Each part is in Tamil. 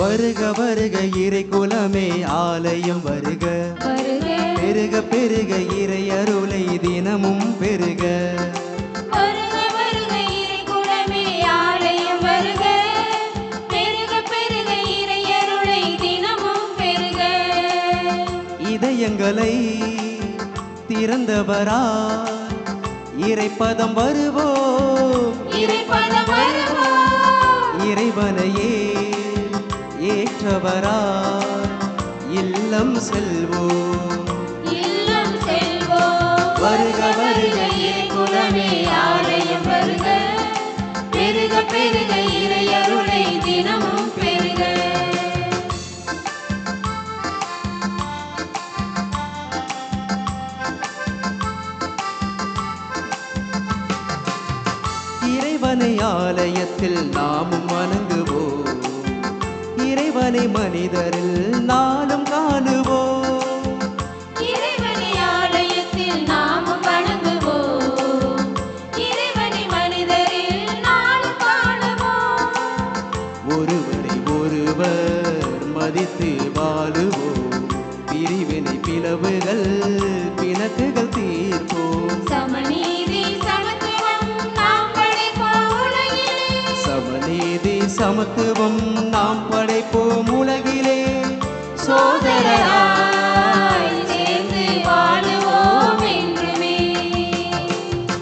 வருக வருக இறை குலமே ஆலயம் வருக, பெருக பெருக இறை அருளை தினமும் பெருக. வருக வருக இறை குலமே ஆலயம் வருக, பெருக பெருக இறை அருளை தினமும் பெருக. இதயங்களை திறந்தவரா இறைப்பதம் வருவோம், இறைப்பதம் வருவோம். இறைவனையே ஏற்றவரா இல்லம் செல்வோம், இல்லம் செல்வோம். வருக வருக இறை குலமே ஆலயம் வருக, பெருக பெருக இறை அருளை தினமும் பெருக. இறைவனை ஆலயத்தில் நாமும் வணங்குவோம், இறைவனை மனிதரில் நாளும் காணுவோம். இறைவனை ஆலயத்தில் நாமும் வணங்குவோம், இறைவனை மனிதரில் நாளும் காணுவோம். ஒருவரை ஒருவர் மதித்து வாழுவோம், பிரிவினை பிளவுகள் பிணக்குகள் தீர்ப்போம். சமநீதி சமத்துவம் நாம் படைப்போம் உலகிலே, சமநீதி சமத்துவம் நாம் படைப்போம் உலகிலே. சோதரராய் சேர்ந்து வாழுவோம் என்றுமே.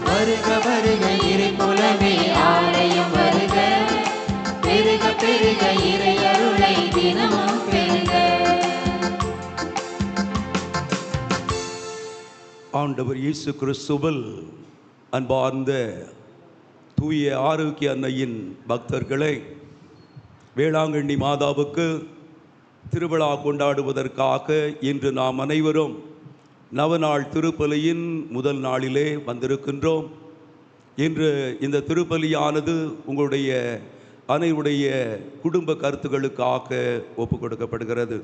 வருக வருக இறை குலமே ஆலயம் வருக, பெருக பெருக இறை அருளை தினமும் பெருக. ஆண்டவர் இயேசு கிறிஸ்துவில் அன்பார்ந்த தூய ஆரோக்கிய அன்னையின் பக்தர்களே, வேளாங்கண்ணி மாதாவுக்கு திருவிழா கொண்டாடுவதற்காக இன்று நாம் அனைவரும் நவநாள் திருப்பலியின் முதல் நாளிலே வந்திருக்கின்றோம். இன்று இந்த திருப்பலியானது உங்களுடைய அனைவருடைய குடும்ப கருத்துக்களுக்காக ஒப்புக் கொடுக்கப்படுகிறது.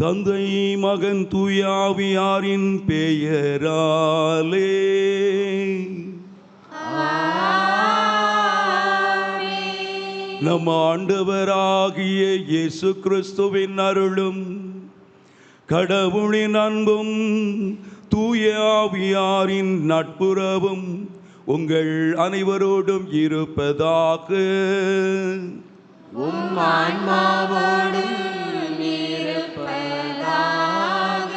தந்தை மகன் தூயாவியாரின் பெயராலே நம் ஆண்டவராகிய இயேசு கிறிஸ்துவின் அருளும் கடவுளின் அன்பும் தூய ஆவியாரின் நட்புறவும் உங்கள் அனைவரோடும் இருப்பதாக. உம் ஆன்மாவோடும் இருப்பதாக.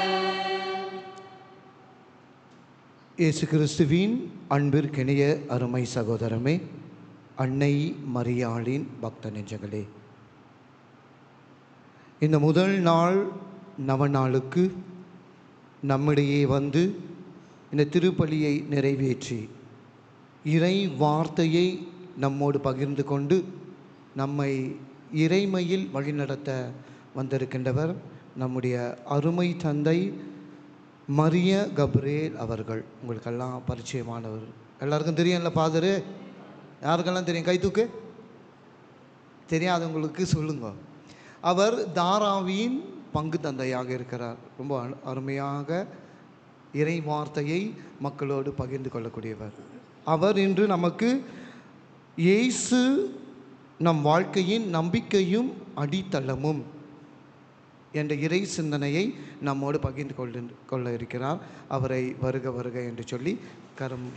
இயேசு கிறிஸ்துவின் அன்பிற்கினிய அருமை சகோதரமே, அன்னை மரியாளின் பக்த நெஞ்சங்களே, இந்த முதல் நாள் நவநாளுக்கு நம்மிடையே வந்து இந்த திருப்பலியை நிறைவேற்றி இறை வார்த்தையை நம்மோடு பகிர்ந்து கொண்டு நம்மை இறைமையில் வழிநடத்த வந்திருக்கின்றவர் நம்முடைய அருமை தந்தை மரிய கப்ரேல் அவர்கள். உங்களுக்கெல்லாம் பரிச்சயமானவர், எல்லாருக்கும் தெரியும்ல ஃபாதரு? யாருக்கெல்லாம் தெரியும்? கை தூக்கு. தெரியாதவங்களுக்கு சொல்லுங்க. அவர் தாராவின் பங்கு தந்தையாக இருக்கிறார். ரொம்ப அருமையாக இறை வார்த்தையை மக்களோடு பகிர்ந்து கொள்ளக்கூடியவர். அவர் இன்று நமக்கு இயேசு நம் வாழ்க்கையின் நம்பிக்கையும் அடித்தளமும் என்ற இறை சிந்தனையை நம்மோடு பகிர்ந்து கொள்ள இருக்கிறார். அவரை வருக வருக என்று சொல்லி கரம்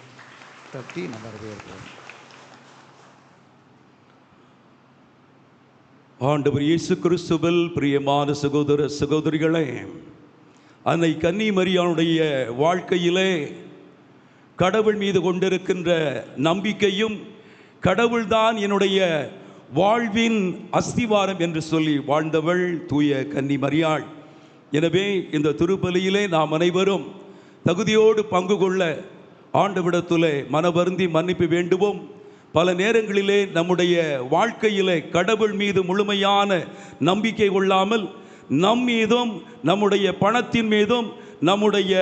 தட்டி நம்ம வரவேற்கிறோம். ஆண்டவர் இயேசு கிறிஸ்துவில் பிரியமான சகோதர சகோதரிகளே, அன்னை கன்னி மரியாளுடைய வாழ்க்கையிலே கடவுள் மீது கொண்டிருக்கின்ற நம்பிக்கையும் கடவுள்தான் என்னுடைய வாழ்வின் அஸ்திவாரம் என்று சொல்லி வாழ்ந்தவள் தூய கன்னி மரியாள். எனவே இந்த திருப்பலியிலே நாம் அனைவரும் தகுதியோடு பங்கு கொள்ள ஆண்டவிடத்திலே மனவருந்தி மன்னிப்பு வேண்டுவோம். பல நேரங்களிலே நம்முடைய வாழ்க்கையிலே கடவுள் மீது முழுமையான நம்பிக்கை கொள்ளாமல் நம் மீதும் நம்முடைய பணத்தின் மீதும் நம்முடைய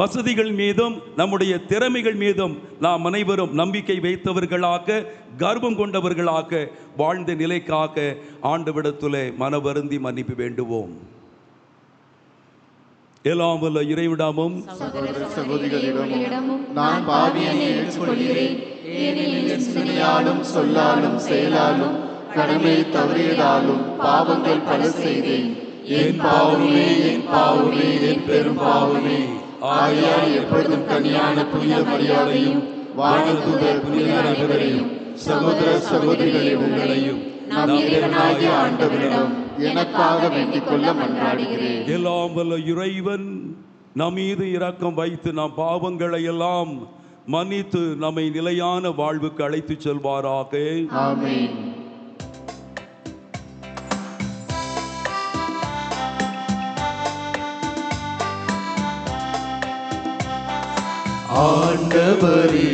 வசதிகள் மீதும் நம்முடைய திறமைகள் மீதும் நாம் அனைவரும் நம்பிக்கை வைத்தவர்களாக கர்வம் கொண்டவர்களாக வாழ்ந்த நிலைக்காக ஆண்டவிடத்திலே மனவருந்தி மன்னிப்பு வேண்டுவோம். எல்லாம் வல்ல இறைவிடமும் சகோதரிகளிடமும் நான் பாவியை ஏற்றுக்கொள்கிறேன். ஏனெனில் என் சிந்தனையாலும் சொல்லாலும் செயலாலும் கடமை தவறியதாலும் பாவங்கள் பல செய்தேன். என் பாவமே, என் பாவமே, என் பெரும் பாவமே. ஆகையால் எப்பொழுதும் கன்னியான புனித மரியாதையும் வானதூதர் புனித அனைவரையும் சகோதர சகோதரிகளை உங்களையும் நம் இறைவனாகிய ஆண்டவரிடம் எனக்காக வேண்டிக் கொள்ள மன்றாடுகிறேன். எல்லாம் வல்ல இறைவன் நம் மீது இரக்கம் வைத்து நம் பாவங்களை எல்லாம் மன்னித்து நம்மை நிலையான வாழ்வுக்கு அழைத்து செல்வாராக. ஆமென். ஆண்டவரே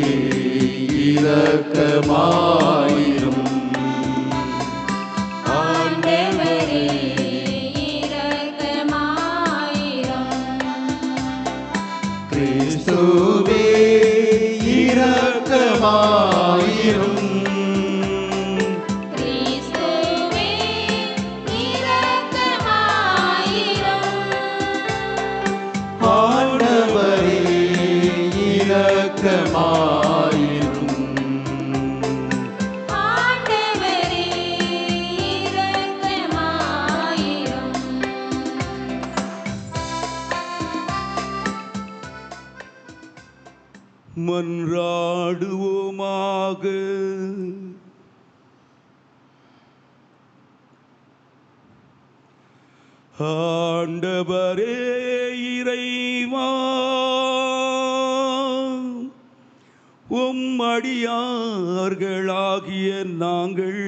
இரக்கமாயிரும். ஆண்டவரே இரக்கமாயிரும். கிறிஸ்துவே இரக்கமாயிரும். கிறிஸ்துவே இரக்கமாயிரும். ஆண்டவரே இரக்கமாயிரும். ஆண்டவரே இரக்கமாயிரும். மன்றாடுவோமாக. ஆண்டவரே இறைவா, உம் அடியார்களாகிய நாங்கள்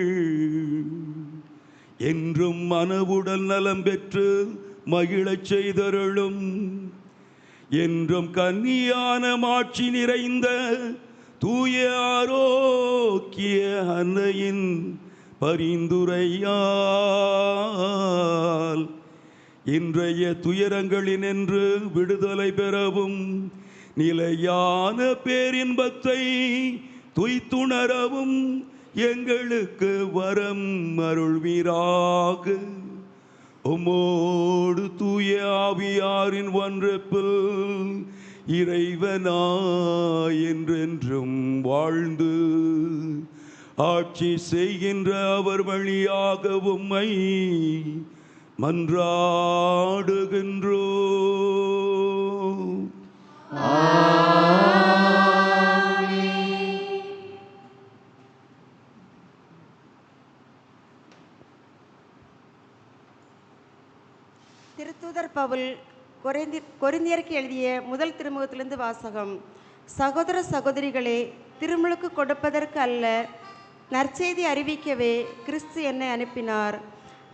என்றும் மனவுடல் நலம் பெற்று மகிழச் செய்தருளும். என்றும் கன்னியான மாட்சி நிறைந்த தூய ஆரோக்கிய அன்னையின் பரிந்துரையால் இன்றைய துயரங்களினின்று விடுதலை பெறவும் நிலையான பேரின்பத்தை துய்த்துணரவும் எங்களுக்கு வரம் அருள்வீராக. உம்மோடு தூய ஆவியாரின் ஒன்றிப்பில் இறைவனாய் என்றென்றும் வாழ்ந்து ஆட்சி செய்கின்ற அவர் வழியாக உம்மை மன்றாடுகின்றோம். திருத்தூதர் பவுல் கொரிந்தியருக்கு எழுதிய முதல் திருமுகத்திலிருந்து வாசகம். சகோதர சகோதரிகளே, திருமுழுக்கு கொடுப்பதற்கு அல்ல, நற்செய்தி அறிவிக்கவே கிறிஸ்து என்னை அனுப்பினார்.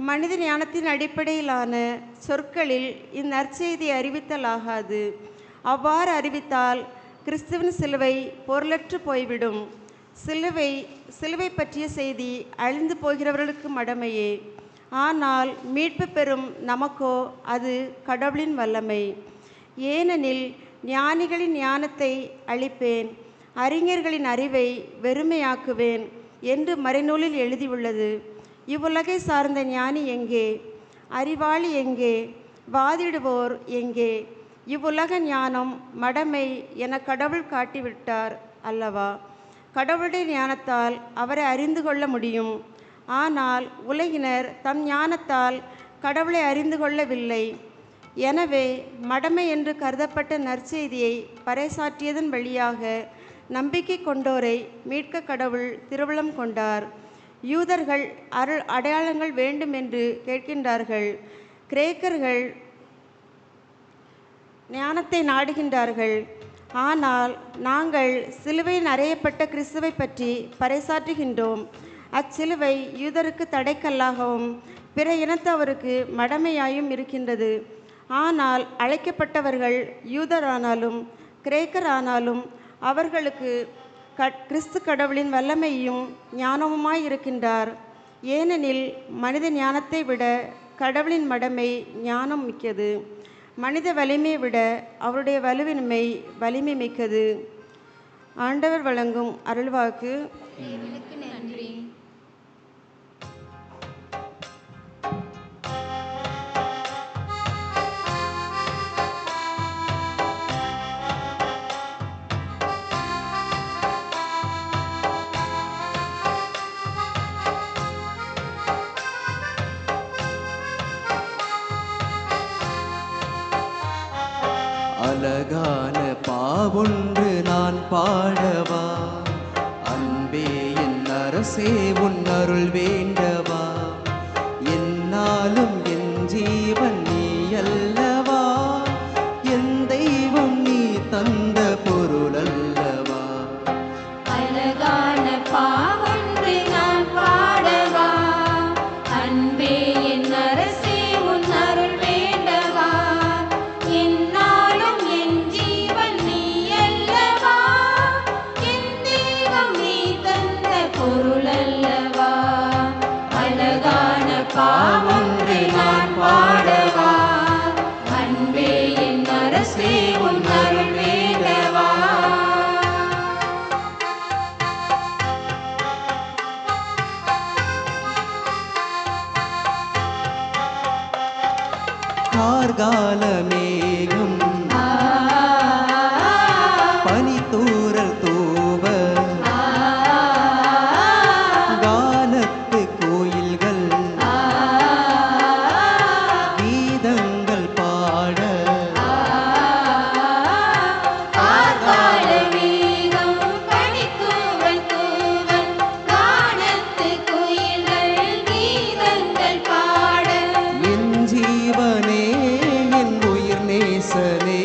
மனித ஞானத்தின் அடிப்படையிலான சொற்களில் இந்நற்செய்தி அறிவித்தலாகாது. அவ்வாறு அறிவித்தால் கிறிஸ்துவின் சிலுவை பொருளற்று போய்விடும். சிலுவை பற்றிய செய்தி அழிந்து போகிறவர்களுக்கு மடமையே. ஆனால் மீட்பு பெறும் நமக்கோ அது கடவுளின் வல்லமை. ஏனெனில் ஞானிகளின் ஞானத்தை அழிப்பேன், அறிஞர்களின் அறிவை வெறுமையாக்குவேன் என்று மறைநூலில் எழுதியுள்ளது. இவ்வுலகை சார்ந்த ஞானி எங்கே? அறிவாளி எங்கே? வாதிடுவோர் எங்கே? இவ்வுலக ஞானம் மடமை என கடவுள் காட்டிவிட்டார் அல்லவா? கடவுளுடைய ஞானத்தால் அவரை அறிந்து கொள்ள முடியும். ஆனால் உலகினர் தம் ஞானத்தால் கடவுளை அறிந்து கொள்ளவில்லை. எனவே மடமை என்று கருதப்பட்ட நற்செய்தியை பறைசாற்றியதன் வழியாக நம்பிக்கை கொண்டோரை மீட்க கடவுள் திருவுளம் கொண்டார். யூதர்கள் அடையாளங்கள் வேண்டும் என்று கேட்கின்றார்கள். கிரேக்கர்கள் ஞானத்தை நாடுகின்றார்கள். ஆனால் நாங்கள் சிலுவையில் அறையப்பட்ட கிறிஸ்துவை பற்றி பறைசாற்றுகின்றோம். அச்சிலுவை யூதருக்கு தடைக்கல்லாகவும் பிற இனத்தவருக்கு மடமையாயும் இருக்கின்றது. ஆனால் அழைக்கப்பட்டவர்கள் யூதரானாலும் கிரேக்கரானாலும் அவர்களுக்கு கிறிஸ்து கடவுளின் வல்லமையும் ஞானமுமாய் இருக்கின்றார். ஏனெனில் மனித ஞானத்தை விட கடவுளின் மடமை ஞானம் மிக்கது. மனித வலிமை விட அவருடைய வலுவின்மை வலிமை மிக்கது. ஆண்டவர் வழங்கும் அருள்வாக்கு. நன்றி. அழகான பாவொன்று நான் பாடவா, அன்பே என் அரசே உன் அருள் வேண்டவா, என்னாலும் என் ஜீவன் நீ அல்லவா, என் தெய்வம் நீ தந்த பொருள் அல்லவா. அழகான பாவொன்று நான் பாடவா, அன்பே என் அரசே உன் அருள் வேண்டவா, என்னாலும் என் ஜீவன் நீ அல்லவா, என் தெய்வம் நீ தந்த பொருள் அல்லவா. அழகான பாவொன்று நான் பாடவா, அன்பே என் அரசே உன் அருள் வேண்டவா. கார்கால மேகம் பனித்தூறல் தூவ, கானத்து கோயில்கள் கீதங்கள் பாட, கார்கால மேகம் பனித்தூவல் தூவல், கானத்து குயில்கள் கீதங்கள் பாட, என் ஜீவனே என் உயிர் நேசனே,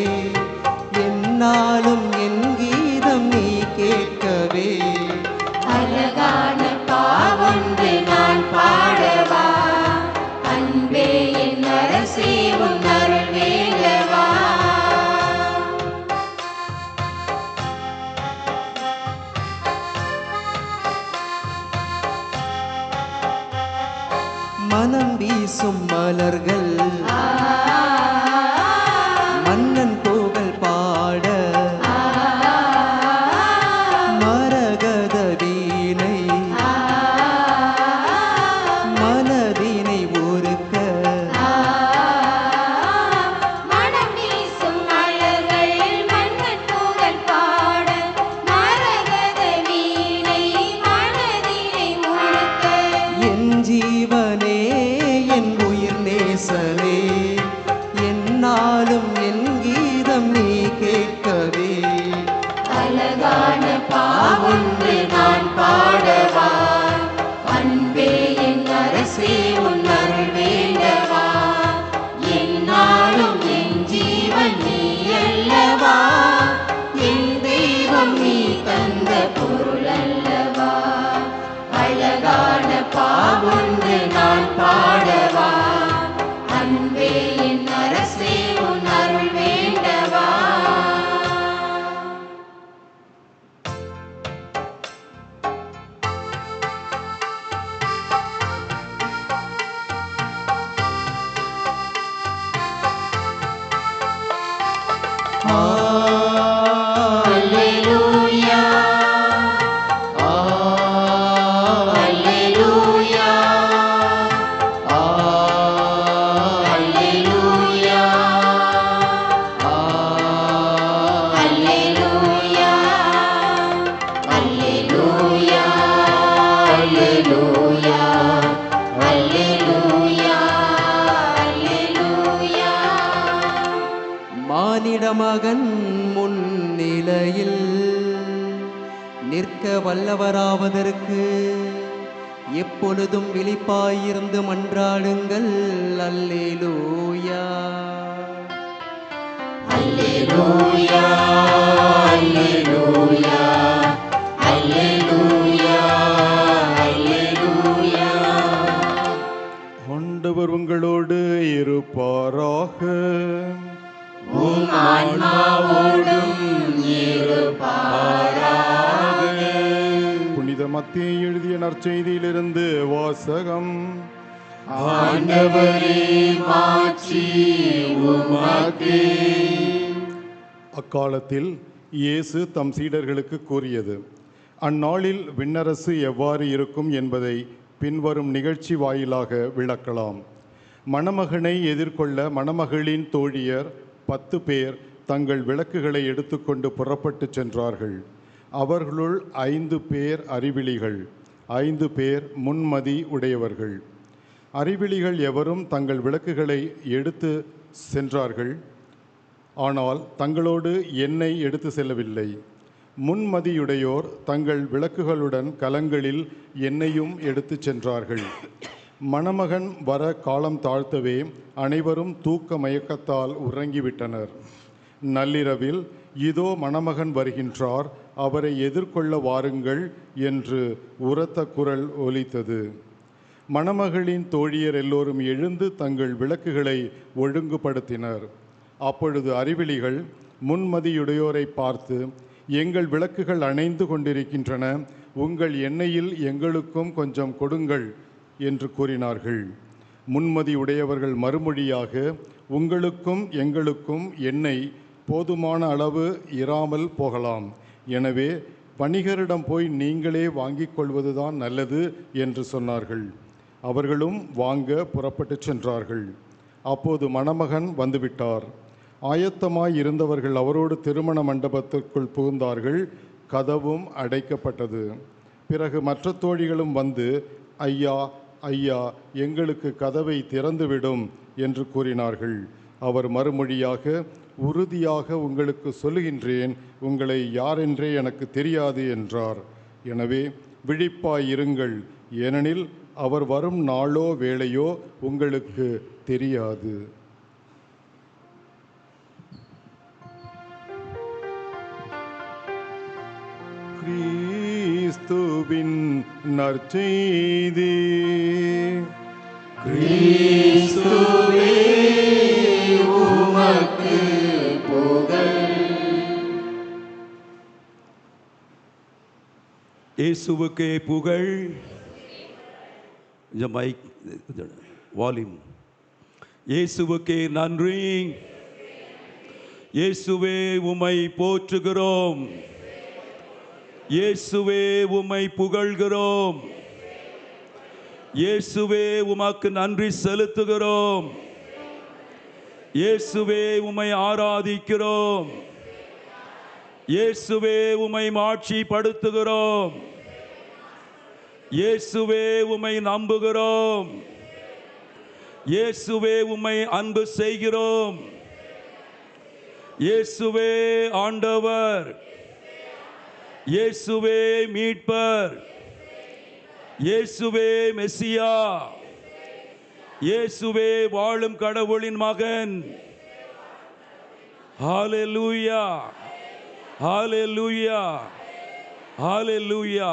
என்னாலும் என் கீதம் நீ கேட்கவே. அழகான பாவொன்று நான் பாடவா, அன்பே என் அரசே உன் அருள் வேண்டவா. மனம் வீசும் மலர்கள் மன்னன் புகழ் பாட, மரகத வீணை மனதினை ஒருக்க, மனம் வீசும் மலர்கள் மன்னன் புகழ் பாட, மரகத வீணை மனதினை முழுக்க, என் ஜீவனே என் உயிர் நேசனே, என்னாலும் என் கீதம் நீ கேட்கவே. அழகான பாவொன்று நான் பாடவா, அன்பே என் அரசே உன் அருள் வேண்டவா, என்னாலும் என் ஜீவன் நீ அல்லவா, என் தெய்வம் நீ தந்த பொருள் அல்லவா. அழகான பாவொன்று நான் பாடவா, அன்பே என் அரசே உன் அருள் வேண்டவா. Alleluia, Alleluia, Alleluia, Alleluia, Alleluia, Alleluia, Alleluia, Alleluia. மானிட மகன் முன்னிலையில் நிற்க வல்லவராவதற்கு எப்பொழுதும் விழிப்பாயிருந்து மன்றாடுங்கள். அல்லேலூயா. Alleluia, Alleluia, Alleluia, Alleluia. ஆண்டவர் உங்களோடு இருப்பாராக. உம் ஆன்மாவோடும் இருப்பாராக. புனித மத்தேயு எழுதிய நற்செய்தியிலிருந்து வாசகம். ஆண்டவரே மாட்சி உமக்கே. அக்காலத்தில் இயேசு தம் சீடர்களுக்கு கூறியது, அந்நாளில் விண்ணரசு எவ்வாறு இருக்கும் என்பதை பின்வரும் நிகழ்ச்சி வாயிலாக விளக்கலாம். மணமகனை எதிர்கொள்ள மணமகளின் தோழியர் 10 பேர் தங்கள் விளக்குகளை எடுத்துக்கொண்டு புறப்பட்டு சென்றார்கள். அவர்களுள் 5 பேர் அறிவிலிகள், 5 பேர் முன்மதி உடையவர்கள். அறிவிலிகள் எவரும் தங்கள் விளக்குகளை எடுத்து சென்றார்கள். ஆனால் தங்களோடு எண்ணெய் எடுத்து செல்லவில்லை. முன்மதியுடையோர் தங்கள் விளக்குகளுடன் கலங்களில் எண்ணெயும் எடுத்து சென்றார்கள். மணமகன் வர காலம் தாழ்த்தவே அனைவரும் தூக்க மயக்கத்தால் உறங்கிவிட்டனர். நள்ளிரவில், இதோ மணமகன் வருகின்றார், அவரை எதிர்கொள்ள வாருங்கள் என்று உரத்த குரல் ஒலித்தது. மணமகளின் தோழியர் எல்லோரும் எழுந்து தங்கள் விளக்குகளை ஒழுங்குபடுத்தினர். அப்பொழுது அறிவிலிகள் முன்மதியுடையோரை பார்த்து, எங்கள் விளக்குகள் அணைந்து கொண்டிருக்கின்றன, உங்கள் எண்ணெயில் எங்களுக்கும் கொஞ்சம் கொடுங்கள் என்று கூறினார்கள். முன்மதி உடையவர்கள் மறுமொழியாக, உங்களுக்கும் எங்களுக்கும் எண்ணெய் போதுமான அளவு இராமல் போகலாம், எனவே வணிகரிடம் போய் நீங்களே வாங்கிக் கொள்வதுதான் நல்லது என்று சொன்னார்கள். அவர்களும் வாங்க புறப்பட்டு சென்றார்கள். அப்போது மணமகன் வந்துவிட்டார். ஆயத்தமாய் இருந்தவர்கள் அவரோடு திருமண மண்டபத்திற்குள் புகுந்தார்கள். கதவும் அடைக்கப்பட்டது. பிறகு மற்ற தோழிகளும் வந்து, ஐயா ஐயா, எங்களுக்கு கதவை திறந்துவிடும் என்று கூறினார்கள். அவர் மறுமொழியாக, உறுதியாக உங்களுக்கு சொல்லுகின்றேன், உங்களை யாரென்றே எனக்கு தெரியாது என்றார். எனவே விழிப்பாயிருங்கள், ஏனெனில் அவர் வரும் நாளோ வேளையோ உங்களுக்கு தெரியாது. கிறிஸ்துவின் நற்செய்தி. கிறிஸ்துவே உமக்கு புகழ். இயேசுவுக்கே புகழ். Mic volume. இயேசுவுக்கே நன்றி. இயேசுவே உம்மை போற்றுகிறோம். இயேசுவே உம்மை புகழ்கிறோம். இயேசுவே உமக்கு நன்றி செலுத்துகிறோம். இயேசுவே உம்மை ஆராதிக்கிறோம். இயேசுவே உம்மை மாட்சிப்படுத்துகிறோம். இயேசுவே உம்மை நம்புகிறோம். இயேசுவே உம்மை அன்பு செய்கிறோம். இயேசுவே ஆண்டவர். இயேசுவே மீட்பர். இயேசுவே மெசியா. இயேசுவே வாழும் கடவுளின் மகன். ஹல்லேலூயா, ஹல்லேலூயா, ஹல்லேலூயா.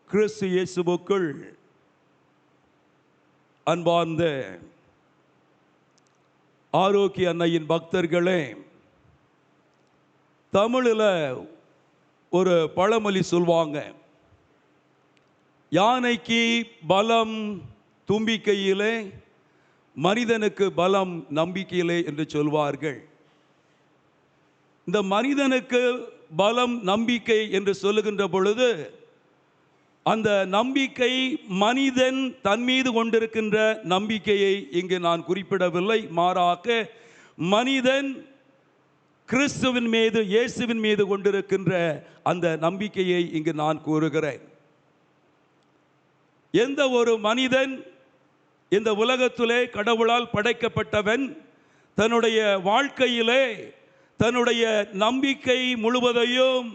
கிறிஸ்து இயேசுவுக்குள் அன்பார்ந்த ஆரோக்கிய அன்னையின் பக்தர்களே, தமிழில் ஒரு பழமொழி சொல்வாங்க, யானைக்கு பலம் தும்பிக்கையிலே, மனிதனுக்கு பலம் நம்பிக்கையிலே என்று சொல்வார்கள். இந்த மனிதனுக்கு பலம் நம்பிக்கை என்று சொல்லுகின்ற பொழுது, அந்த நம்பிக்கை மனிதன் தன் மீது கொண்டிருக்கின்ற நம்பிக்கையை இங்கு நான் குறிப்பிடவில்லை. மாறாக மனிதன் கிறிஸ்துவின் மீது, இயேசுவின் மீது கொண்டிருக்கின்ற அந்த நம்பிக்கையை இங்கு நான் கூறுகிறேன். எந்த ஒரு மனிதன் இந்த உலகத்திலே கடவுளால் படைக்கப்பட்டவன் தன்னுடைய வாழ்க்கையிலே தன்னுடைய நம்பிக்கை முழுவதையும்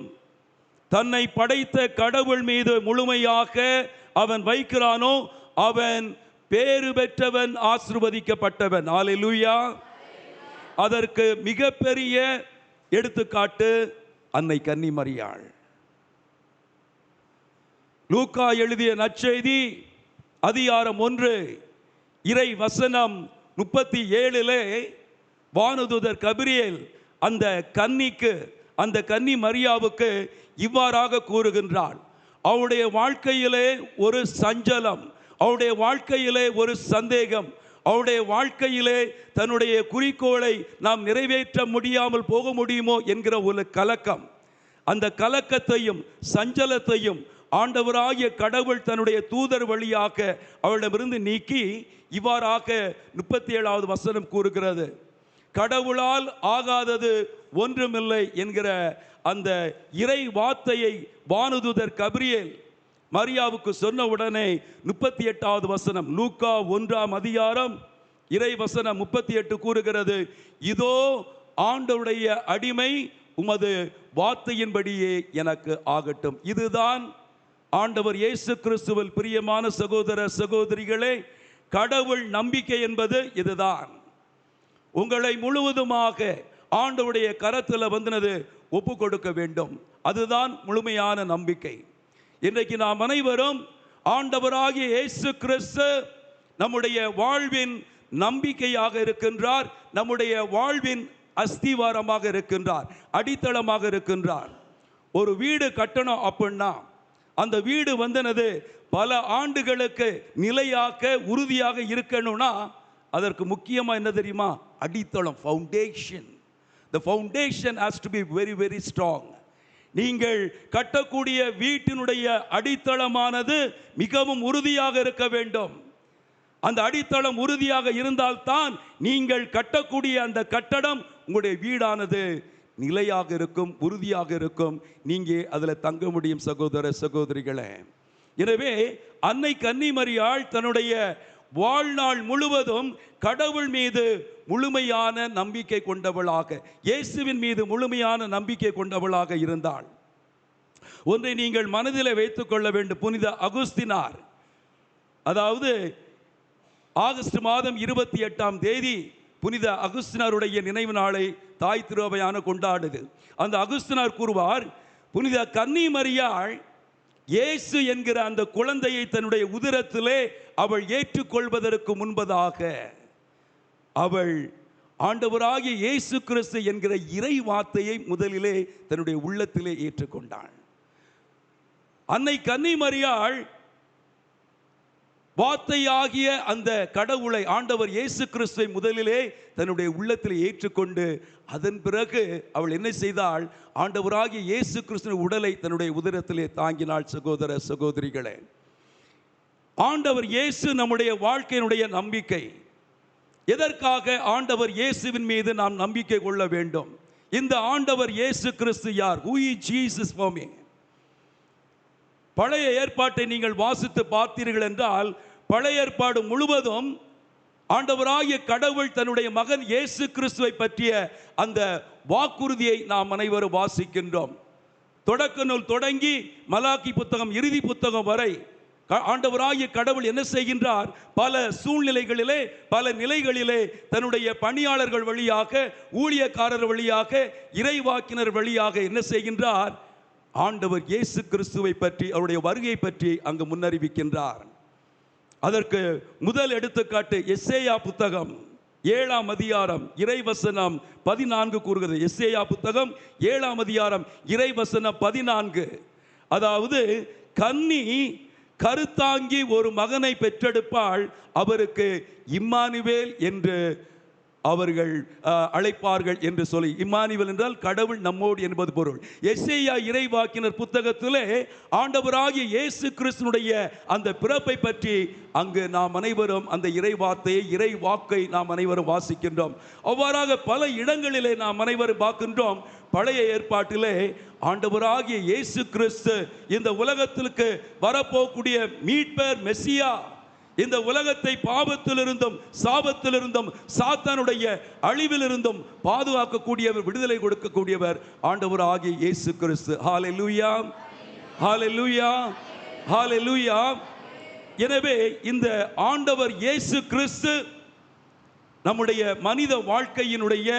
தன்னை படைத்த கடவுள் மீது முழுமையாக அவன் வைக்கிறானோ, அவன் பேறு பெற்றவன், ஆசீர்வதிக்கப்பட்டவன். அல்லேலூயா. அதற்கு மிகப்பெரிய எடுத்துக்காட்டு அன்னை கன்னிமரியாள். லூக்கா எழுதிய நற்செய்தி அதிகாரம் 1 இறை வசனம் 37 வானதூதர் கபிரியேல் அந்த கன்னிக்கு, அந்த கன்னி மரியாவுக்கு இவ்வாறாக கூறுகின்றாள். அவளுடைய வாழ்க்கையிலே ஒரு சஞ்சலம், அவளுடைய வாழ்க்கையிலே ஒரு சந்தேகம், அவருடைய வாழ்க்கையிலே தன்னுடைய குறிக்கோளை நாம் நிறைவேற்ற முடியாமல் போக முடியுமோ என்கிற ஒரு கலக்கம். அந்த கலக்கத்தையும் சஞ்சலத்தையும் ஆண்டவராகிய கடவுள் தன்னுடைய தூதர் வழியாக அவளிடமிருந்து நீக்கி இவ்வாறாக 37வது வசனம் கூறுகிறது, கடவுளால் ஆகாதது ஒன்றுமில்லை என்கிற அந்த இறை வார்த்தையை வானதூதர் கபிரியேல் மரியாவுக்கு சொன்ன உடனே 38வது வசனம், லூக்கா 1ஆம் அதிகாரம் இறைவசனம் 38 கூறுகிறது, இதோ ஆண்டவருடைய அடிமை, உமது வார்த்தையின்படியே எனக்கு ஆகட்டும். இதுதான் ஆண்டவர் இயேசு கிறிஸ்துவில் பிரியமான சகோதர சகோதரிகளே, கடவுள் நம்பிக்கை என்பது இதுதான். உங்களை முழுவதுமாக ஆண்டவருடைய கரத்தில் வந்தது ஒப்பு கொடுக்க வேண்டும். அதுதான் முழுமையான நம்பிக்கை. இன்றைக்கு நாம் அனைவரும் ஆண்டவராகிய இயேசு கிறிஸ்து நம்முடைய வாழ்வின் நம்பிக்கையாக இருக்கின்றார், நம்முடைய வாழ்வின் அஸ்திவாரமாக இருக்கின்றார், அடித்தளமாக இருக்கின்றார். ஒரு வீடு கட்டணும் அப்படின்னா அந்த வீடு வந்தனது பல ஆண்டுகளுக்கு நிலையாக்க உறுதியாக இருக்கணும்னா அதற்கு முக்கியமாக என்ன தெரியுமா? அடித்தளம், foundation. The foundation has to be very very strong. நீங்கள் கட்டக்கூடிய வீட்டினுடைய அடித்தளமானது மிகவும் உறுதியாக இருக்க வேண்டும். அந்த அடித்தளம் உறுதியாக இருந்தால்தான் நீங்கள் கட்டக்கூடிய அந்த கட்டடம், உங்களுடைய வீடானது நிலையாக இருக்கும், உறுதியாக இருக்கும், நீங்கள் அதில் தங்க முடியும் சகோதர சகோதரிகளே. எனவே அன்னை கன்னிமரியாள் தன்னுடைய வாழ்நாள் முழுவதும் கடவுள் மீது முழுமையான நம்பிக்கை கொண்டவளாக, இயேசுவின் மீது முழுமையான நம்பிக்கை கொண்டவளாக இருந்தாள். ஒன்றை நீங்கள் மனதில் வைத்துக் கொள்ள வேண்டும். புனித அகுஸ்தினார், அதாவது ஆகஸ்ட் மாதம் 28ஆம் தேதி புனித அகுஸ்தினாருடைய நினைவு நாளை தாய் திருவையான கொண்டாடுது. அந்த அகுஸ்தினார் கூறுவார், புனித கன்னிமரியாள் இயேசு என்கிற அந்த குழந்தையை தன்னுடைய உதிரத்திலே அவள் ஏற்றுக்கொள்வதற்கு முன்பதாக அவள் ஆண்டவராகிய இயேசு கிறிஸ்து என்கிற இறை வார்த்தையை முதலிலே தன்னுடைய உள்ளத்திலே ஏற்றுக்கொண்டாள். அன்னை கன்னிமரியாள் வார்த்தையாகிய அந்த கடவுளை, ஆண்டவர் இயேசு கிறிஸ்துவை முதலிலே தன்னுடைய உள்ளத்தில் ஏற்றுக்கொண்டு அதன் பிறகு அவள் என்ன செய்தாள்? ஆண்டவராகிய இயேசு கிறிஸ்துவின் உடலை தன்னுடைய உதரத்திலே தாங்கினாள். சகோதர சகோதரிகளே, ஆண்டவர் இயேசு நம்முடைய வாழ்க்கையினுடைய நம்பிக்கை. எதற்காக ஆண்டவர் இயேசுவின் மீது நாம் நம்பிக்கை கொள்ள வேண்டும்? இந்த ஆண்டவர் இயேசு கிறிஸ்து யார்? Who is Jesus for me? பழைய ஏற்பாட்டை நீங்கள் வாசித்து பார்த்தீர்கள் என்றால், பழைய ஏற்பாடு முழுவதும் ஆண்டவராகிய கடவுள் தன்னுடைய மகன் இயேசு கிறிஸ்துவை பற்றிய அந்த வாக்குறுதியை நாம் அனைவரும் வாசிக்கின்றோம். தொடக்க நூல் தொடங்கி மலாக்கி புத்தகம் இறுதி புத்தகம் வரை ஆண்டவராகிய கடவுள் என்ன செய்கின்றார்? பல சூழ்நிலைகளிலே, பல நிலைகளிலே தன்னுடைய பணியாளர்கள் வழியாக, ஊழியக்காரர் வழியாக, இறைவாக்கினர் வழியாக என்ன செய்கின்றார்? ஆண்டவர் இயேசு கிறிஸ்துவை பற்றி, அவருடைய வருகை பற்றி அங்கு முன்னறிவிக்கின்றார். அதற்கு முதல் எடுத்துக்காட்டு எசேயா புத்தகம் 7ஆம் அதிகாரம் இறைவசனம் 14 கூறுகிறது. எசேயா புத்தகம் 7ஆம் அதிகாரம் இறைவசனம் 14. அதாவது, கன்னி கருத்தாங்கி ஒரு மகனை பெற்றெடுப்பாள், அவருக்கு இம்மானுவேல் என்று அவர்கள் அழைப்பார்கள் என்று சொல்லி, இம்மானுவேல் என்றால் கடவுள் நம்மோடு என்பது பொருள். எசேயா இறைவாக்கினர் புத்தகத்திலே ஆண்டவராகிய இயேசு கிறிஸ்துனுடைய அந்த பிறப்பை பற்றி அங்கு நாம் அனைவரும் அந்த இறை வார்த்தையை, இறை வாக்கை நாம் அனைவரும் வாசிக்கின்றோம். அவ்வாறாக பல இடங்களிலே நாம் அனைவரும் பார்க்கின்றோம். பழைய ஏற்பாட்டிலே ஆண்டவராகிய இயேசு கிறிஸ்து இந்த உலகத்திற்கு வரப்போக்கூடிய மீட்பர், மெசியா, இந்த உலகத்தை பாவத்திலிருந்தும் சாபத்திலிருந்தும் சாத்தானுடைய அழிவிலிருந்தும் பாதுகாக்கக்கூடியவர், விடுதலை கொடுக்கக்கூடியவர் ஆண்டவராகிய இயேசு கிறிஸ்து. ஹல்லேலூயா, ஹல்லேலூயா, ஹல்லேலூயா. எனவே இந்த ஆண்டவர் இயேசு கிறிஸ்து நம்முடைய மனித வாழ்க்கையினுடைய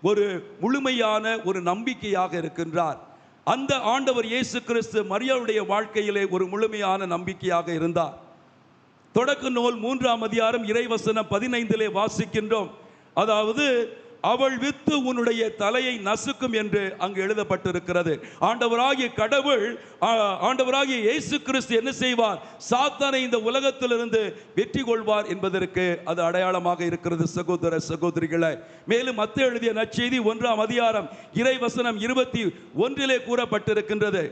ஒரு முழுமையான ஒரு நம்பிக்கையாக இருக்கின்றார். அந்த ஆண்டவர் இயேசு கிறிஸ்து மரியாளுடைய வாழ்க்கையிலே ஒரு முழுமையான நம்பிக்கையாக இருந்தார். தொடக்க நூல் 3ஆம் அதிகாரம் இறைவசனம் 15 வாசிக்கின்றோம். அதாவது, அவள் வித்து உன்னுடைய தலையை நசுக்கும் என்று அங்கு எழுதப்பட்டிருக்கிறது. ஆண்டவராகிய கடவுள், ஆண்டவராகிய இயேசு கிறிஸ்து என்ன செய்வார்? சாத்தானை இந்த உலகத்திலிருந்து வெற்றி கொள்வார் என்பதற்கு அது அடையாளமாக இருக்கிறது சகோதர சகோதரிகளே. மேலும் மத்தேயு எழுதிய நற்செய்தி 1ஆம் அதிகாரம் இறைவசனம் 21 கூறப்பட்டிருக்கின்றது.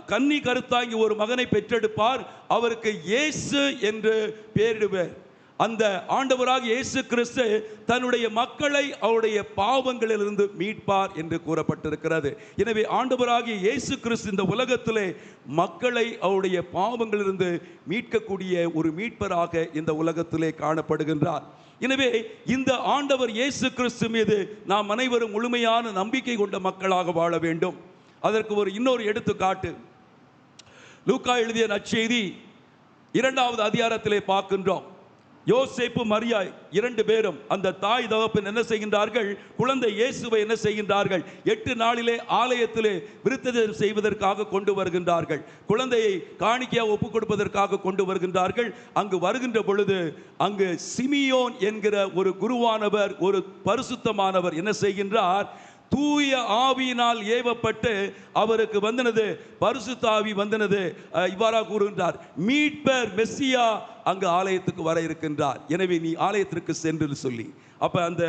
கன்னி கருத்தாங்கி ஒரு மகனை பெற்றெடுப்பார், அவருக்கு இயேசு என்று பெயரிடுவர். அந்த ஆண்டவராகிய இயேசு கிறிஸ்து தன்னுடைய மக்களை அவருடைய பாவங்களிலிருந்து மீட்பார் என்று கூறப்பட்டிருக்கிறது. எனவே ஆண்டவராகிய இயேசு கிறிஸ்து இந்த உலகத்திலே மக்களை அவருடைய பாவங்களிலிருந்து மீட்கக்கூடிய ஒரு மீட்பராக இந்த உலகத்திலே காணப்படுகின்றார். எனவே இந்த ஆண்டவர் இயேசு கிறிஸ்து மீது நாம் அனைவரும் முழுமையான நம்பிக்கை கொண்ட மக்களாக வாழ வேண்டும். அதற்கு ஒரு இன்னொரு எடுத்துக்காட்டு லூக்கா எழுதிய நற்செய்தி 2வது அதிகாரத்திலே பார்க்கின்றோம். யோசேப்பு மரியா 2 பேரும் அந்த தாய் தகப்பன் என்ன செய்கின்றார்கள்? குழந்தை இயேசுவை என்ன செய்கின்றார்கள்? 8 நாளிலே ஆலயத்திலே விருத்தசேதனம் செய்வதற்காக கொண்டு வருகின்றார்கள். குழந்தையை காணிக்கையாக ஒப்புக் கொடுப்பதற்காக கொண்டு வருகின்றார்கள். அங்கு வருகின்ற பொழுது அங்கு சிமியோன் என்கிற ஒரு குருவானவர், ஒரு பரிசுத்தமானவர் என்ன செய்கின்றார்? தூய ஆவியினால் ஏவப்பட்டு அவருக்கு வந்தனது பரிசுத்த ஆவி வந்தனது. இவ்வாறாக கூறுகின்றார், மீட்பர் மெஸ்ஸியா அங்கு ஆலயத்துக்கு வர இருக்கின்றார், எனவே நீ ஆலயத்திற்கு சென்று சொல்லி. அப்ப அந்த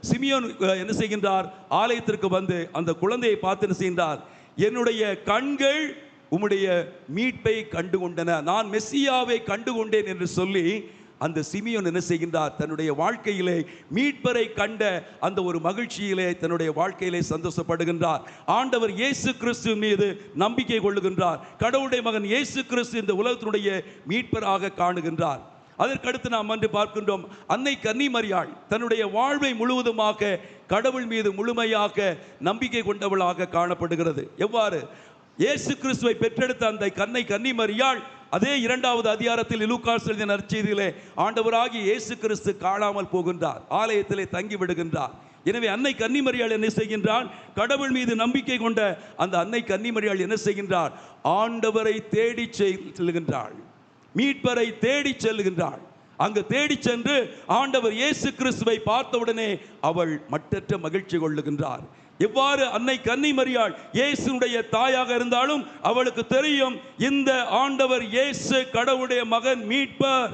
சிமியோன் என்ன செய்கின்றார்? ஆலயத்திற்கு வந்து அந்த குழந்தையை பார்த்து என்ன செய்கின்றார்? என்னுடைய கண்கள் உம்முடைய மீட்பை கண்டு கொண்டன, நான் மெஸ்ஸியாவை கண்டு கொண்டேன் என்று சொல்லி அந்த சிமியோன் என்ன செய்கின்றார்? தன்னுடைய வாழ்க்கையிலே மீட்பரை கண்ட அந்த ஒரு மகிழ்ச்சியிலே தன்னுடைய வாழ்க்கையிலே சந்தோஷப்படுகின்றார். ஆண்டவர் இயேசு கிறிஸ்து மீது நம்பிக்கை கொள்ளுகின்றார். கடவுளுடைய மகன் இயேசு கிறிஸ்து இந்த உலகத்தினுடைய மீட்பராக காணுகின்றார். அதற்கடுத்து நாம் அன்று பார்க்கின்றோம், அன்னை கன்னிமரியாள் தன்னுடைய வாழ்வை முழுவதுமாக கடவுள் மீது முழுமையாக நம்பிக்கை கொண்டவளாக காணப்படுகிறது. எவ்வாறு? இயேசு கிறிஸ்துவை பெற்றெடுத்த அந்த கன்னிமரியாள் அதே 2வது அதிகாரத்தில் லூக்கா எழுதிய நற்செய்தியிலே ஆண்டவராகிய இயேசு கிறிஸ்து காணாமல் போகின்றார், ஆலயத்திலே தங்கி விடுகின்றார். எனவே அன்னை கன்னிமரியாள் என்ன செய்கின்றார்? கடவுள் மீது நம்பிக்கை கொண்ட அந்த அன்னை கன்னிமரியாள் என்ன செய்கின்றார்? ஆண்டவரை தேடி செல்கின்றாள், மீட்பரை தேடி செல்கின்றாள். அங்கு தேடி சென்று ஆண்டவர் இயேசு கிறிஸ்துவை பார்த்தவுடனே அவள் மட்டற்ற மகிழ்ச்சி கொள்ளுகின்றார். எவ்வாறு அன்னை கன்னிமரியாள் இயேசுடைய தாயாக இருந்தாலும் அவளுக்கு தெரியும், இந்த ஆண்டவர் இயேசு கடவுளுடைய மகன், மீட்பர்,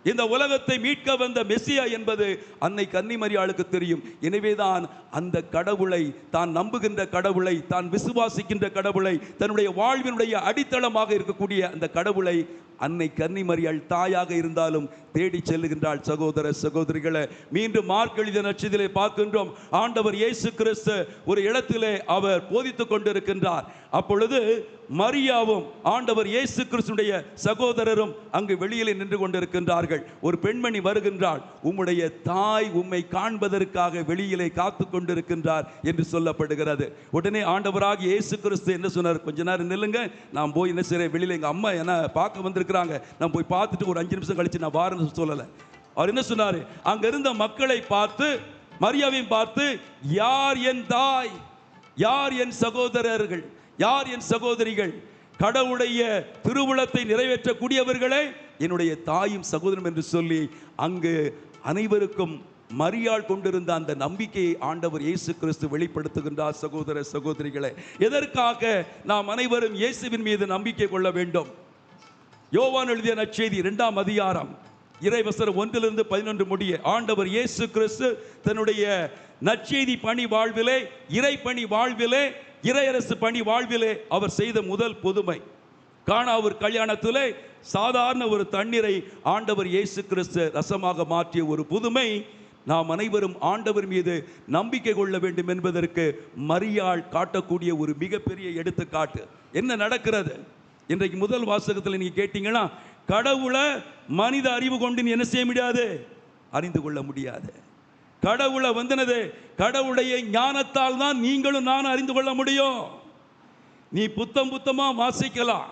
இந்த உலகத்தை மீட்க வந்த மெஸ்ஸியா என்பது அன்னை கன்னிமரியாளுக்கு தெரியும். எனவேதான் அந்த கடவுளை, தான் நம்புகின்ற கடவுளை, தான் விசுவாசிக்கின்ற கடவுளை, தன்னுடைய வாழ்வினுடைய அடித்தளமாக இருக்கக்கூடிய அந்த கடவுளை அன்னை கன்னிமரியாள் தாயாக இருந்தாலும் தேடி செல்லுகின்றாள். சகோதர சகோதரிகளை, மீண்டும் மார்க் எழுதிய நற்செய்தியிலே பார்க்கின்றோம், ஆண்டவர் இயேசு கிறிஸ்து ஒரு இடத்திலே அவர் போதித்துக் கொண்டிருக்கின்றார். அப்பொழுது மரியாவும் ஆண்டவர் இயேசு கிறிஸ்துடைய சகோதரரும் அங்கு வெளியிலே நின்று கொண்டிருக்கின்றார்கள். ஒரு பெண்மணி வருகின்றாள், உம்முடைய தாய் உம்மை காண்பதற்காக வெளியிலே காத்து கொண்டிருக்கின்றார் என்று சொல்லப்படுகிறது. உடனே ஆண்டவராகிய இயேசு கிறிஸ்து என்ன சொன்னார்? கொஞ்ச நேரம் நில்லுங்க, நான் போய் என்ன செய்றேன், வெளியில எங்க அம்மா என்ன பார்க்க வந்திருக்கிறாங்க, நான் போய் பார்த்துட்டு ஒரு 5 நிமிஷம் கழிச்சு நான் வாரேன்னு சொல்லலை. அவர் என்ன சொன்னார்? அங்க இருந்த மக்களை பார்த்து, மரியாவையும் பார்த்து, யார் என் தாய், யார் என் சகோதரர்கள், யார் என் சகோதரிகள், கடவுளுடைய திருவுளத்தை நிறைவேற்றக்கூடியவர்களே என்னுடைய தாயும் சகோதரனும் என்று சொல்லி அங்கு அனைவருக்கும் மரியாள் கொண்டிருந்த அந்த நம்பிக்கையை ஆண்டவர் இயேசு கிறிஸ்து வெளிப்படுத்துகின்றார். சகோதர சகோதரிகளே, எதற்காக நாம் அனைவரும் இயேசுவின் மீது நம்பிக்கை கொள்ள வேண்டும்? யோவான் எழுதிய நற்செய்தி 2ஆம் அதிகாரம் இறைவசனம் 1-11 முடிய ஆண்டவர் இயேசு கிறிஸ்து தன்னுடைய நற்செய்தி பணி வாழ்விலே, இறைப்பணி வாழ்விலே, இறையரசு பணி வாழ்விலே அவர் செய்த முதல் புதுமை, கானாவூர் கல்யாணத்திலே சாதாரண ஒரு தண்ணீரை ஆண்டவர் இயேசு கிறிஸ்து ரசமாக மாற்றிய ஒரு புதுமை. நாம் அனைவரும் ஆண்டவர் மீது நம்பிக்கை கொள்ள வேண்டும் என்பதற்கு மரியாள் காட்டக்கூடிய ஒரு மிகப்பெரிய எடுத்துக்காட்டு. என்ன நடக்கிறது இன்றைக்கு முதல் வாசகத்தில் நீங்க கேட்டீங்கன்னா, கடவுளை மனித அறிவு கொண்டு என்ன செய்ய முடியாது, அறிந்து கொள்ள முடியாது. கடவுளை வந்தனது கடவுளுடைய ஞானத்தால் தான் நீங்களும் நானும் அறிந்து கொள்ள முடியும். நீ புத்தமா வாசிக்கலாம்.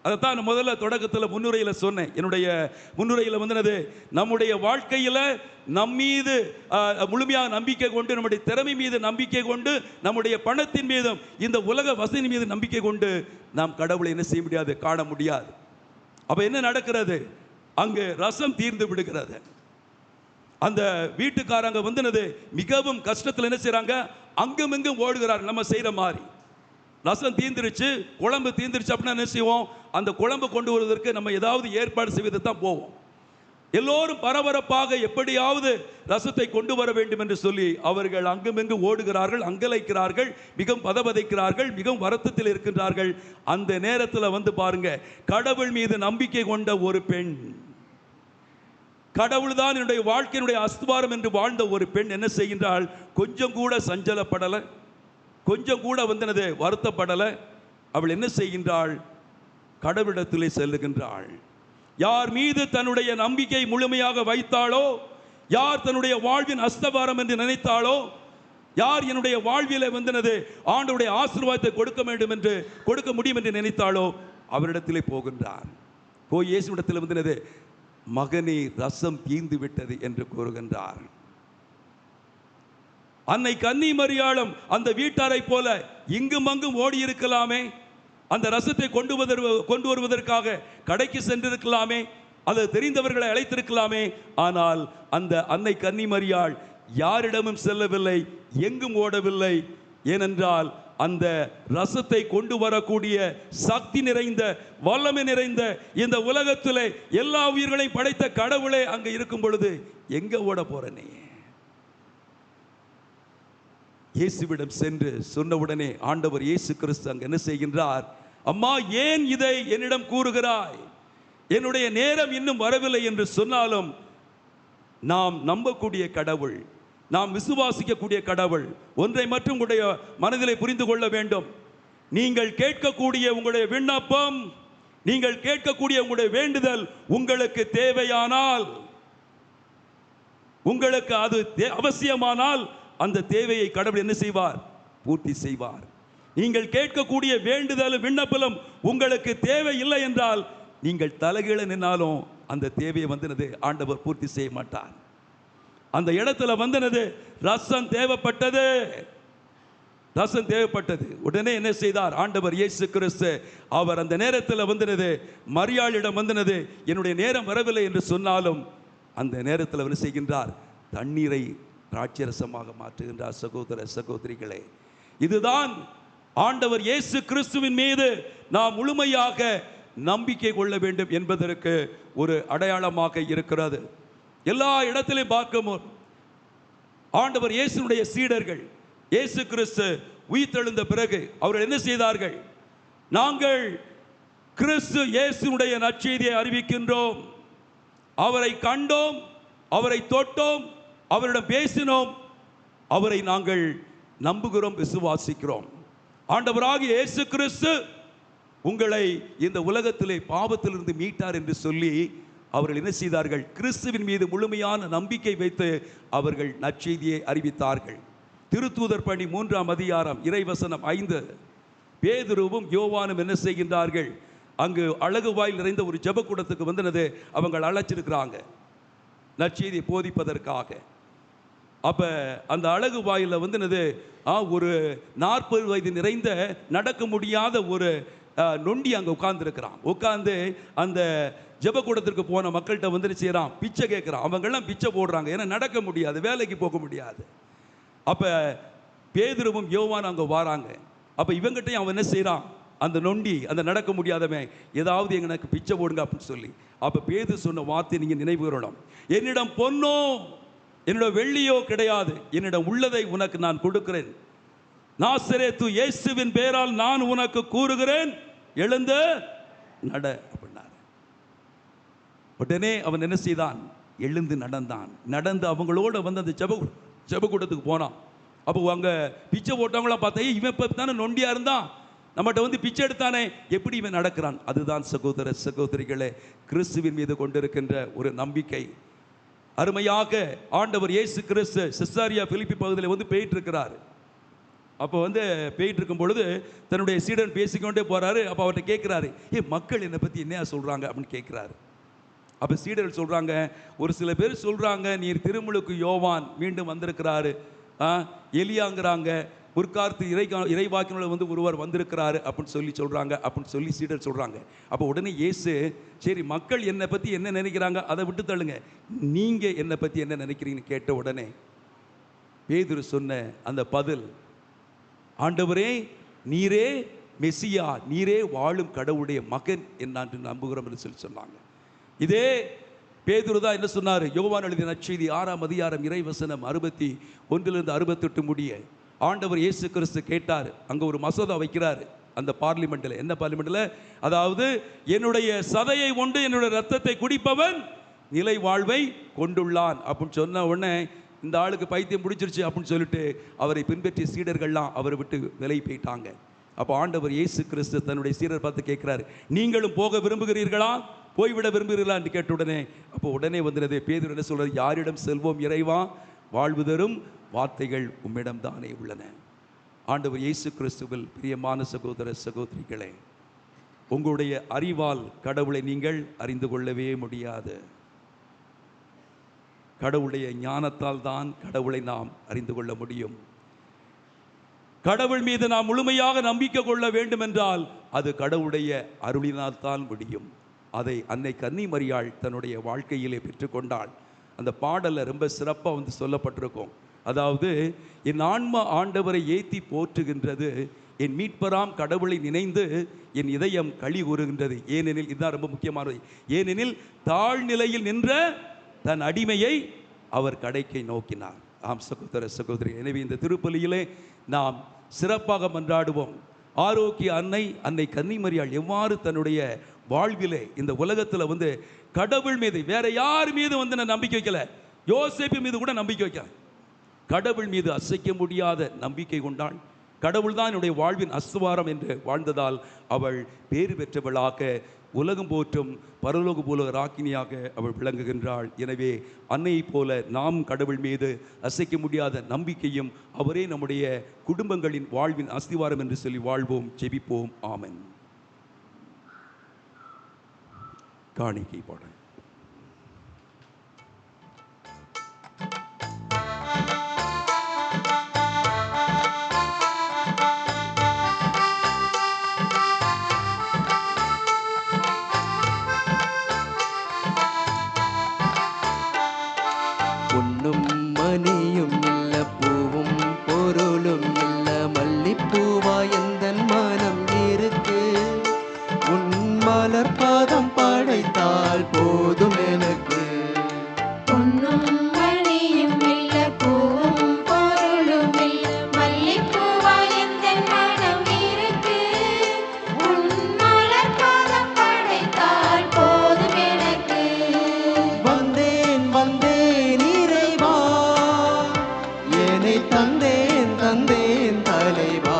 அதைத்தான் முதல்ல தொடக்கத்தில் முன்னுரையில் சொன்னேன். என்னுடைய முன்னுரையில் வந்தனது நம்முடைய வாழ்க்கையில் நம்மீது முழுமையாக நம்பிக்கை கொண்டு, நம்முடைய திறமை மீது நம்பிக்கை கொண்டு, நம்முடைய பணத்தின் மீதும் இந்த உலக வசதி மீது நம்பிக்கை கொண்டு நாம் கடவுளை என்ன செய்ய முடியாது, காண முடியாது. அப்ப என்ன நடக்கிறது? அங்கு ரசம் தீர்ந்து விடுகிறது. அந்த வீட்டுக்காரங்க வந்தனது மிகவும் கஷ்டத்தில் என்ன செய்றாங்க, அங்கும் இங்கும் ஓடுகிறார். நம்ம செய்யற மாதிரி ரசம் தீர்ந்துருச்சு, குழம்பு தீர்ந்துருச்சு அப்படின்னா என்ன செய்வோம், அந்த குழம்பு கொண்டு வருவதற்கு நம்ம ஏதாவது ஏற்பாடு செய்வது தான் போவோம். எல்லோரும் பரபரப்பாக எப்படியாவது ரசத்தை கொண்டு வர வேண்டும் என்று சொல்லி அவர்கள் அங்குமிங்கு ஓடுகிறார்கள், அங்கலைக்கிறார்கள், மிகவும் பதபதைக்கிறார்கள், மிகவும் வருத்தத்தில் இருக்கின்றார்கள். அந்த நேரத்தில் வந்து பாருங்க, கடவுள் மீது நம்பிக்கை கொண்ட ஒரு பெண், கடவுள்தான் என்னுடைய வாழ்க்கையினுடைய அஸ்திவாரம் என்று வாழ்ந்த ஒரு பெண் என்ன செய்கின்றாள்? கொஞ்சம் கூட சஞ்சலப்படலை, கொஞ்சம் கூட வந்தனது வருத்தப்படலை. அவள் என்ன செய்கின்றாள்? கடவுளிடத்திலே செல்லுகின்றாள். யார் மீது தன்னுடைய நம்பிக்கை முழுமையாக வைத்தாளோ, யார் தன்னுடைய வாழ்வின் அஸ்திவாரம் என்று நினைத்தாளோ, யார் என்னுடைய வாழ்விலே வந்தனது ஆண்டவருடைய ஆசீர்வாதத்தை கொடுக்க முடியும் என்று நினைத்தாளோ அவரிடத்திலே போகின்றார். போய் இயேசுவிடத்தில் வந்தனது, மகனே ரசம் தீர்ந்து விட்டது என்று கூறுகின்றார். அன்னை கன்னி மரியாளும் அந்த வீட்டாரை போல இங்கும் அங்கும் ஓடி இருக்கலாமே, அந்த ரசத்தை கொண்டு வருவதற்காக கடைக்கு சென்றிருக்கலாமே, அது தெரிந்தவர்களை அழைத்திருக்கலாமே. ஆனால் அந்த அன்னை கன்னி மரியாள் யாரிடமும் செல்லவில்லை, எங்கும் ஓடவில்லை. ஏனென்றால் அந்த ரசத்தை கொண்டு வரக்கூடிய சக்தி நிறைந்த, வல்லமை நிறைந்த இந்த உலகத்திலே எல்லா உயிர்களையும் படைத்த கடவுளே அங்க இருக்கும் பொழுது எங்க ஓட போறனே? இயேசுவிடம் சென்று சொன்னவுடனே ஆண்டவர் இயேசு கிறிஸ்து அங்க என்ன செய்கின்றார்? அம்மா, ஏன் இதை என்னிடம் கூறுகிறாய்? என்னுடைய நேரம் இன்னும் வரவில்லை என்று சொன்னாலும் நாம் நம்பக்கூடிய கடவுள், நாம் விசுவாசிக்கக்கூடிய கடவுள் ஒன்றை மட்டும் உங்களுடைய மனதிலே புரிந்து கொள்ள வேண்டும். நீங்கள் கேட்கக்கூடிய உங்களுடைய விண்ணப்பம், நீங்கள் கேட்கக்கூடிய உங்களுடைய வேண்டுதல் உங்களுக்கு தேவையானால், உங்களுக்கு அது அவசியமானால் அந்த தேவையை கடவுள் என்ன செய்வார்? பூர்த்தி செய்வார். நீங்கள் கேட்கக்கூடிய வேண்டுதல் விண்ணப்பம் உங்களுக்கு தேவை இல்லை என்றால் நீங்கள் தலைகீழ நின்னாலும் அந்த தேவையை வந்தனது ஆண்டவர் பூர்த்தி செய்ய மாட்டார். அந்த இடத்துல வந்தனது ரசம் தேவைப்பட்டது, ரசம் தேவைப்பட்டது. உடனே என்ன செய்தார் ஆண்டவர் இயேசு கிறிஸ்து? அவர் அந்த நேரத்தில் வந்தனது மரியாளிடம் வந்தனது, என்னுடைய நேரம் வரவில்லை என்று சொன்னாலும் அந்த நேரத்தில் அவர் செய்கின்றார், தண்ணீரை திராட்சரசமாக மாற்றுகின்றார். சகோதர சகோதரிகளே, இதுதான் ஆண்டவர் இயேசு கிறிஸ்துவின் மீது நாம் முழுமையாக நம்பிக்கை கொள்ள வேண்டும் என்பதற்கு ஒரு அடையாளமாக இருக்கிறது. எல்லா இடத்திலையும் பார்க்கும் ஆண்டவர் இயேசுனுடைய சீடர்கள், இயேசு கிறிஸ்து உயிர்த்தெழுந்த பிறகு அவர்கள் என்ன செய்தார்கள்? நாங்கள் கிறிஸ்து இயேசுனுடைய நற்செய்தியை அறிவிக்கின்றோம், அவரை கண்டோம், அவரை தொட்டோம், அவரிடம் பேசினோம், அவரை நாங்கள் நம்புகிறோம், விசுவாசிக்கிறோம். ஆண்டவராகிய இயேசு கிறிஸ்து உங்களை இந்த உலகத்திலே பாவத்திலிருந்து மீட்டார் என்று சொல்லி அவர்கள் என்ன செய்தார்கள்? கிறிஸ்துவின் மீது முழுமையான நம்பிக்கை வைத்து அவர்கள் நற்செய்தியை அறிவித்தார்கள். திருத்தூதர் பணி 3ஆம் அதிகாரம் இறைவசனம் 5. பேதுருவும் யோவானும் என்ன செய்கின்றார்கள்? அங்கு அழகு வாயில் நிறைந்த ஒரு ஜெபக்கூடத்துக்கு வந்தனது அவங்க அழைச்சிருக்கிறாங்க நற்செய்தியை போதிப்பதற்காக. அப்ப அந்த அழகு வாயில வந்தனது ஒரு 40 வயது நிறைந்த நடக்க முடியாத ஒரு நொண்டி அங்கே உட்கார்ந்துருக்கிறான். உட்கார்ந்து அந்த ஜெபக்கூடத்திற்கு போன மக்கள்கிட்ட வந்து செய்கிறான், பிச்சை கேட்குறான். அவங்கெல்லாம் பிச்சை போடுறாங்க, ஏன்னா நடக்க முடியாது, வேலைக்கு போக முடியாது. அப்போ பேதுருவும் யோவானும் அங்கே வராங்க. அப்போ இவங்ககிட்டையும் அவன் என்ன செய்கிறான்? அந்த நொண்டி, அந்த நடக்க முடியாதவன், ஏதாவது எனக்கு பிச்சை போடுங்க அப்படின்னு சொல்லி. அப்போ பேதுரு சொன்ன வார்த்தை நீங்கள் நினைவு கூறணும், என்னிடம் பொன்னோ என்னிடம் வெள்ளியோ கிடையாது, என்னிடம் உள்ளதை உனக்கு நான் கொடுக்கிறேன். நாசரேத்து இயேசுவின் பெயரால் நான் உனக்கு கூறுகிறேன், எழுந்து நட அப்படின்னார். உடனே அவன் என்ன செய்தான்? எழுந்து நடந்தான். நடந்து அவங்களோட வந்து அந்த ஜெபக்கூடத்துக்கு போனான். அப்போ அங்கே பிச்சை போட்டவங்களாம் பார்த்தா, இவன் இப்போ தானே நொண்டியாக இருந்தான், நம்மகிட்ட வந்து பிச்சை எடுத்தானே, எப்படி இவன் நடக்கிறான்? அதுதான் சகோதர சகோதரிகளே கிறிஸ்துவின் மீது கொண்டிருக்கின்ற ஒரு நம்பிக்கை. அருமையாக ஆண்டவர் இயேசு கிறிஸ்து செசாரியா பிலிப்பி பகுதியில் வந்து போயிட்டு இருக்கிறார். அப்போ வந்து போயிட்டு இருக்கும் பொழுது தன்னுடைய சீடன் பேசிக்கொண்டே போகிறாரு. அப்போ அவர்கிட்ட கேட்குறாரு, மக்கள் என்னை பற்றி என்ன சொல்கிறாங்க அப்படின்னு கேட்குறாரு. அப்போ சீடர்கள் சொல்கிறாங்க, ஒரு சில பேர் சொல்கிறாங்க நீர் திருமுழுக்கு யோவான் மீண்டும் வந்திருக்கிறாரு, எலியாங்கிறாங்க, முற்காலத்து இறைவாக்கினர் வந்து ஒருவர் வந்திருக்கிறாரு அப்படின்னு சொல்கிறாங்க அப்படின்னு சொல்லி சீடர் சொல்கிறாங்க. அப்போ உடனே இயேசு, சரி மக்கள் என்னை பற்றி என்ன நினைக்கிறாங்க அதை விட்டு தள்ளுங்க, நீங்கள் என்னை பற்றி என்ன நினைக்கிறீங்கன்னு கேட்ட உடனே பேதுரு சொன்ன அந்த பதில், ஆண்டவரே நீரே மெசியா, நீரே வாழும் கடவுளுடைய மகன் என்று நம்புகிறோம் என்று சொல்லி சொன்னாங்க. இதே பேதுரு தான் என்ன சொன்னார்? யோவான் எழுதிய நற்செய்தி 6ஆம் அதிகாரம் இறைவசனம் 61 - 68 முடிய ஆண்டவர் இயேசு கிறிஸ்து கேட்டார். அங்கே ஒரு மசோதா வைக்கிறார் அந்த பார்லிமெண்ட்டில். என்ன பார்லிமெண்ட்டில்? அதாவது என்னுடைய சதையை கொண்டு என்னுடைய ரத்தத்தை குடிப்பவன் நிலை வாழ்வை கொண்டுள்ளான் அப்படின்னு சொன்ன உடனே இந்த ஆளுக்கு பைத்தியம் பிடிச்சிருச்சு அப்படின்னு சொல்லிட்டு அவரை பின்பற்றிய சீடர்கள்லாம் அவரை விட்டு விலகி போயிட்டாங்க. அப்போ ஆண்டவர் இயேசு கிறிஸ்து தன்னுடைய சீடர் பார்த்து கேட்கிறாரு, நீங்களும் போக விரும்புகிறீர்களா, போய்விட விரும்புகிறீர்களா என்று கேட்ட உடனே அப்போ உடனே வந்துடுது. பேதுரு என்ன சொல்றாரு, யாரிடம் செல்வோம் இறைவா, வாழ்வு தரும் வார்த்தைகள் உம்மிடம் தானே உள்ளன. ஆண்டவர் இயேசு கிறிஸ்துவில் பிரியமான சகோதர சகோதரிகளே, உங்களுடைய அறிவால் கடவுளை நீங்கள் அறிந்து கொள்ளவே முடியாது. கடவுளுடைய ஞானத்தால் தான் கடவுளை நாம் அறிந்து கொள்ள முடியும். கடவுள் மீது நாம் முழுமையாக நம்பிக்கை கொள்ள வேண்டும் என்றால் அது கடவுளுடைய அருளினால் தான் முடியும். அதை அன்னை கன்னிமரியாள் தன்னுடைய வாழ்க்கையிலே பெற்றுக்கொண்டாள். அந்த பாடலை ரொம்ப சிறப்பாக சொல்லப்பட்டிருக்கும். அதாவது, என் ஆன்மா ஆண்டவரை ஏத்தி போற்றுகின்றது, என் மீட்பராம் கடவுளை நினைந்து என் இதயம் களி கூறுகின்றது. ஏனெனில் இதுதான் ரொம்ப முக்கியமானது, ஏனெனில் தாழ்நிலையில் நின்ற தன் அடிமையை அவர் கடைக்கை நோக்கினார். ஆம் சகோதர சகோதரி, எனவே இந்த திருப்பலியிலே நாம் சிறப்பாக மன்றாடுவோம். ஆரோக்கிய அன்னை கன்னிமரியாள் எவ்வாறு தன்னுடைய வாழ்விலே இந்த உலகத்தில் கடவுள் மீது, வேற யார் மீது நம்பிக்கை வைக்கல, யோசேப்பு மீது கூட நம்பிக்கை வைக்கல, கடவுள் மீது அசைக்க முடியாத நம்பிக்கை கொண்டாள். கடவுள் தான் என்னுடைய வாழ்வின் அஸ்திவாரம் என்று வாழ்ந்ததால் அவள் பேறு பெற்றவளாக, உலகம் போற்றும் பரலோக போல ராக்கினியாக அவள் விளங்குகின்றாள். எனவே அன்னையைப் போல நாம் கடவுள் மீது அசைக்க முடியாத நம்பிக்கையும், அவரே நம்முடைய குடும்பங்களின் வாழ்வின் அஸ்திவாரம் என்று சொல்லி வாழ்வோம், ஜெபிப்போம். ஆமென். காணிக்கை பாடல். பொன்னும் மணியும் இல்ல, பூவும் பொருளும் இல்ல, மல்லிப்பூவா எந்தன் மனம் இருக்கு, உன் மலர் பாதம் படைத்தால் போதும் எனக்கு. பொன்னும் மணியும் இல்ல, பூவும் பொருளும் இல்ல, மல்லிப்பூவா எந்தன் மனம் இருக்கு, உன் மலர் பாதம் படைத்தால் போதும் எனக்கு. வந்தேன் வந்தேன் இறைவா, என்னை தந்தேன் தந்தேன் தலைவா.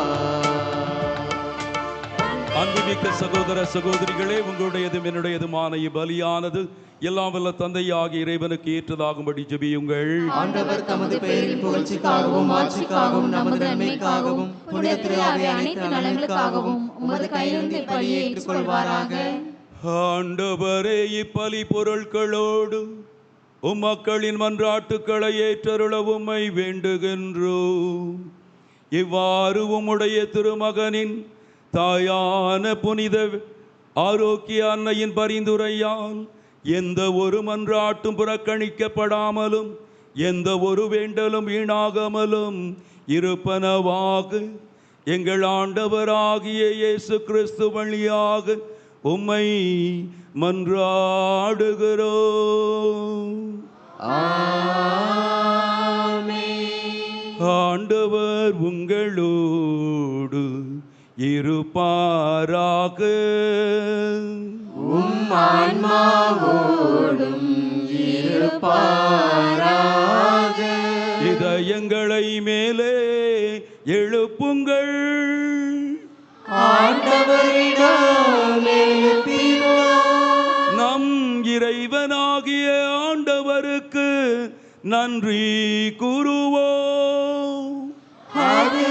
அன்புமிக்க சகோதர சகோதரிகளே, உங்களுடையதும் என்னுடையதுமான இப்பலியானது எல்லாம் வல்ல தந்தையாகிய இறைவனுக்கு ஏற்றதாகும்படி ஜெபியுங்கள். ஆண்டவர் தமது பெயரின் புகழ்ச்சிக்காகவும் ஆட்சிக்காகவும் நமது நன்மைக்காகவும் புனித திருஆவிய அனைத்து நலன்களுக்காகவும் உமது கையிலிருந்து இப்பலியை ஏற்றுக்கொள்வாராக. ஆண்டவரே, இப்பலி பொருட்களோடு உம்மக்களின் மன்றாட்டுக்களை ஏற்றருள உம்மை வேண்டுகின்றோம். இவ்வாறு உம்முடைய திருமகனின் தாயான புனித ஆரோக்கிய அன்னையின் பரிந்துரையால் எந்த ஒரு மன்றாட்டும் புறக்கணிக்கப்படாமலும் எந்த ஒரு வேண்டலும் வீணாகாமலும் இருப்பனவாக எங்கள் ஆண்டவராகிய இயேசு கிறிஸ்து வழியாக உம்மை மன்றாடுகிறோம். ஆண்டவர் உங்களோடு இருப்பாராக. உம் ஆன்மாவோடும் இருப்பாராக. இதயங்களை மேலே எழுப்புங்கள். ஆண்டவரிடம் எழுப்பினோம். நம் இறைவனாகிய ஆண்டவருக்கு நன்றி கூறுவோம். அது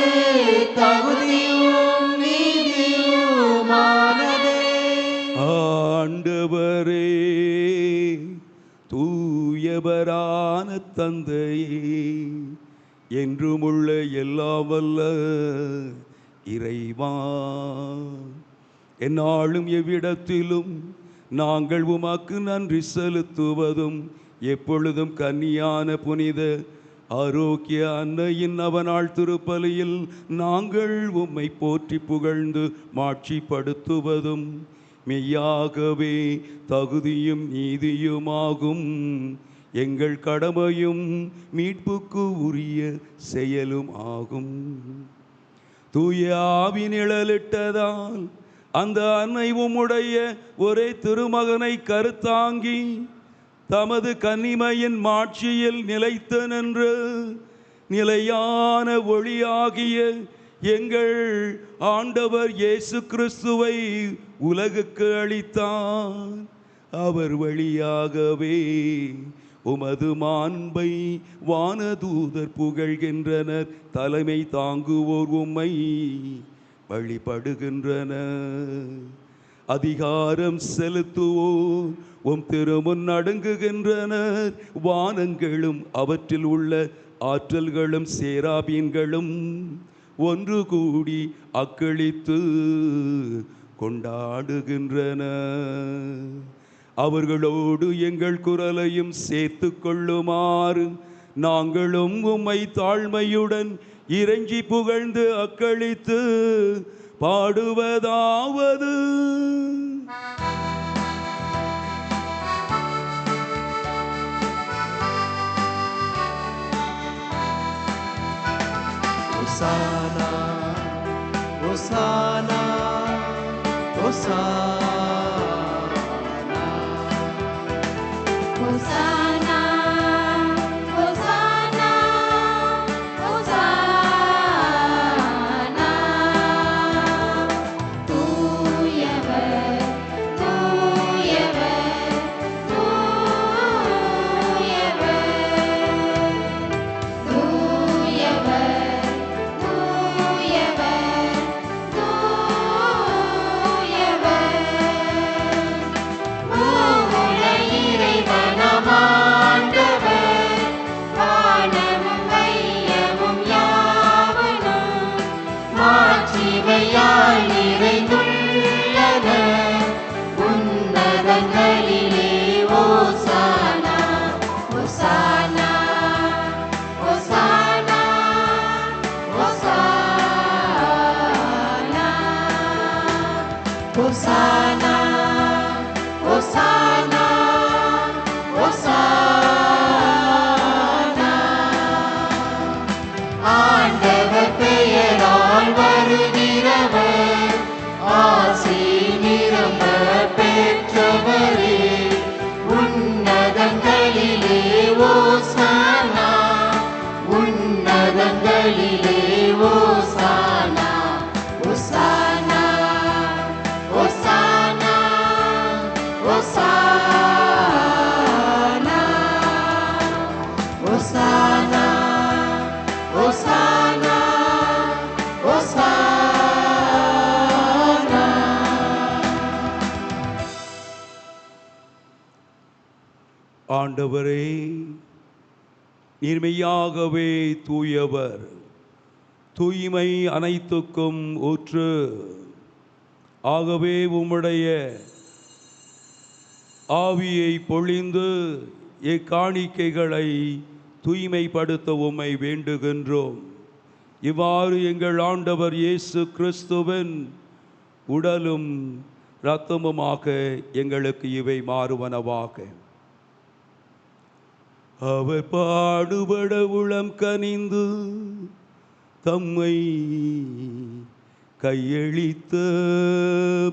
தகுதியும் நீதியுமானதே. ஆண்டவரே, தூயவரான தந்தையே, என்றுமுள்ள எல்லா வல்ல இறைவா, எந்நாளும் எவ்விடத்திலும் நாங்கள் உமக்கு நன்றி செலுத்துவதும் எப்பொழுதும் கன்னியான புனித ஆரோக்கிய அன்னையின் அவனாள் திருப்பலியில் நாங்கள் உம்மை போற்றி புகழ்ந்து மாட்சிப்படுத்துவதும் மெய்யாகவே தகுதியும் நீதியுமாகும். எங்கள் கடமையும் மீட்புக்கு உரிய செயலும் ஆகும். தூய ஆவி நிழலிட்டதால் அந்த அன்னை உம்முடைய ஒரே திருமகனை கருத்தாங்கி தமது கன்னிமையின் மாட்சியில் நிலைத்து நின்று நிலையான ஒளியாகிய எங்கள் ஆண்டவர் இயேசு கிறிஸ்துவை உலகுக்கு அளித்தார். அவர் வழியாகவே உமது மாண்பை வானதூதர் புகழ்கின்றனர். தலைமை தாங்குவோர் உம்மை வழிபடுகின்றனர். அதிகாரம் செலுத்துவோர் உம் திருமுன் அடங்குகின்றனர். வானங்களும் அவற்றில் உள்ள ஆற்றல்களும் சேராபீன்களும் ஒன்று கூடி அக்களித்து கொண்டாடுகின்றன. அவர்களோடு எங்கள் குரலையும் சேர்த்து கொள்ளுமாறு நாங்களும் உம்மை தாழ்மையுடன் இறைஞ்சி புகழ்ந்து அக்களித்து பாடுவதாவது: Hosanna, Hosanna, Hosanna. Hosanna, Hosanna, Hosanna. தூயவர், தூயவர், தூயவர், தூயவர், Hosanna, Hosanna, Hosanna. ஆண்டவர் பெயரால் வருகிறவர் ஆசி நிரம்ப பெற்றவரே. உன்னதங்களிலே ஓசானா, உன்னதங்களிலே ஓசானா. ஓசானா, ஓசானா, ஓசானா, ஓசானா, ஓசானா, ஓசானா. ஆண்டவரே, நீர்மையாகவே தூயவர், தூய்மை அனைத்துக்கும் ஊற்று. ஆகவே உம்முடைய ஆவியை பொழிந்து இக்காணிக்கைகளை தூய்மைப்படுத்த உம்மை வேண்டுகின்றோம். இவ்வாறு எங்கள் ஆண்டவர் இயேசு கிறிஸ்துவின் உடலும் இரத்தமுமாக எங்களுக்கு இவை மாறுவனவாக. அவர் பாடுபட உளம் கனிந்து தம்மை கையளித்த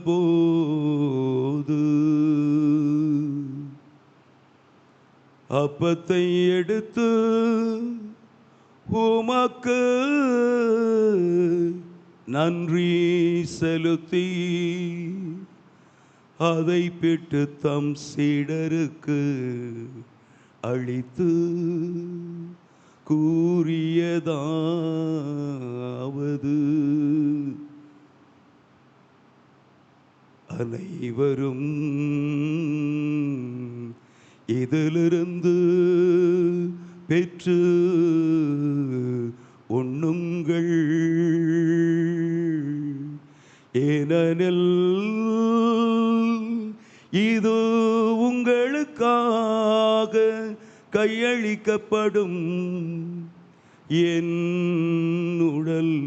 போது அப்பத்தை எடுத்து உமக்கு நன்றி செலுத்தி அதை பெற்று தம் சீடருக்கு அளித்து கூறியதாவது: அனைவரும் இதிலிருந்து பெற்று உண்ணுங்கள். ஏனெனில் இது உங்களுக்காக கையளிக்கப்படும் என் உடல்.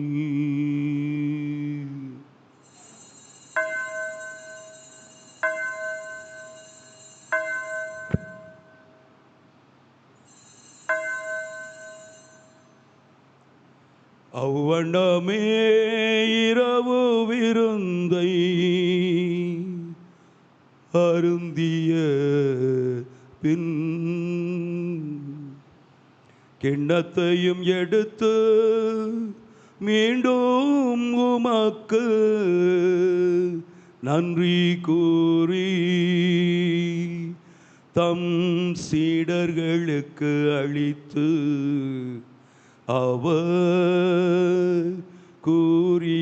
அவ்வண்ணமே இரவு விருந்தை அருந்திய பின் கிண்ணத்தையும் எடுத்து மீண்டும் உமக்கு நன்றி கூறி தம் சீடர்களுக்கு அளித்து அவர் கூறியதாவது,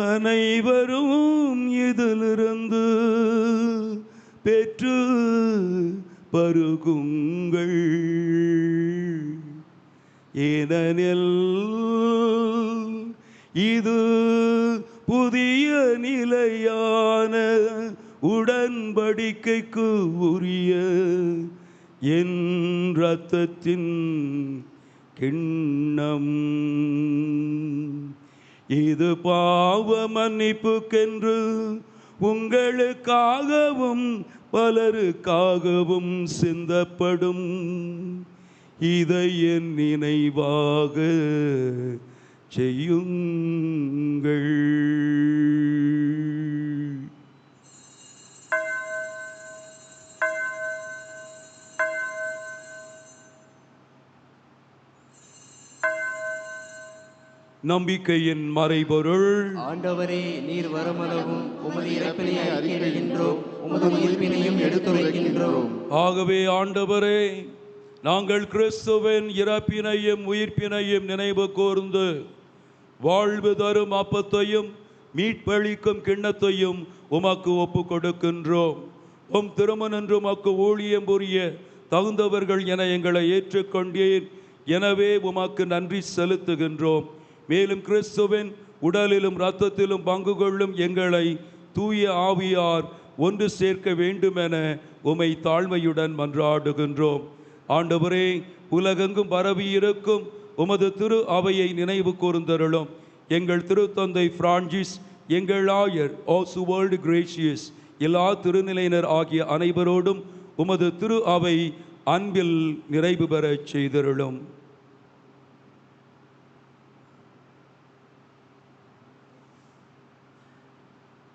அனைவரும் இதிலிருந்து பெற்று பருகுங்கள், ஏனெனில் இது புதிய நிலையான உடன்படிக்கைக்கு உரிய என் இரத்தத்தின் கிண்ணம். இது பாவ மன்னிப்புக்கென்று உங்களுக்காகவும் பலருக்காகவும் சிந்தப்படும். இதை என் நினைவாக செய்யுங்கள். நம்பிக்கையின் மறைபொருள். ஆண்டவரே, நீர் வருமளவும் உமது இறப்பினை அறிக்கையிடுகின்றோம், உமது உயிர்ப்பினையும் எடுத்துரைக்கின்றோம். ஆகவே ஆண்டவரே, நாங்கள் கிறிஸ்துவின் இறப்பினையும் உயிர்ப்பினையும் நினைவு கூர்ந்து வாழ்வு தரும் அப்பத்தையும் மீட்பளிக்கும் கிண்ணத்தையும் உமக்கு ஒப்பு கொடுக்கின்றோம். உம் திருமணன்று உமக்கு ஊழியம் புரிய தகுந்தவர்கள் என எங்களை ஏற்றுக்கொண்டீர். எனவே உமக்கு நன்றி செலுத்துகின்றோம். மேலும் கிறிஸ்துவின் உடலிலும் இரத்தத்திலும் பங்கு கொள்ளும் எங்களை தூய ஆவியார் ஒன்று சேர்க்க வேண்டுமென உமை தாழ்மையுடன் மன்றாடுகின்றோம். ஆண்டவரே, உலகெங்கும் பரவி இருக்கும் உமது திரு அவையை நினைவு கூர்ந்தருளும். எங்கள் திருத்தந்தை பிரான்சிஸ், எங்கள் ஆயர் ஆசுவால்டு கிரேசியஸ், எல்லா திருநிலையினர் ஆகிய அனைவரோடும் உமது திரு அவை அன்பில் நிறைவு பெறச் செய்தருளும்.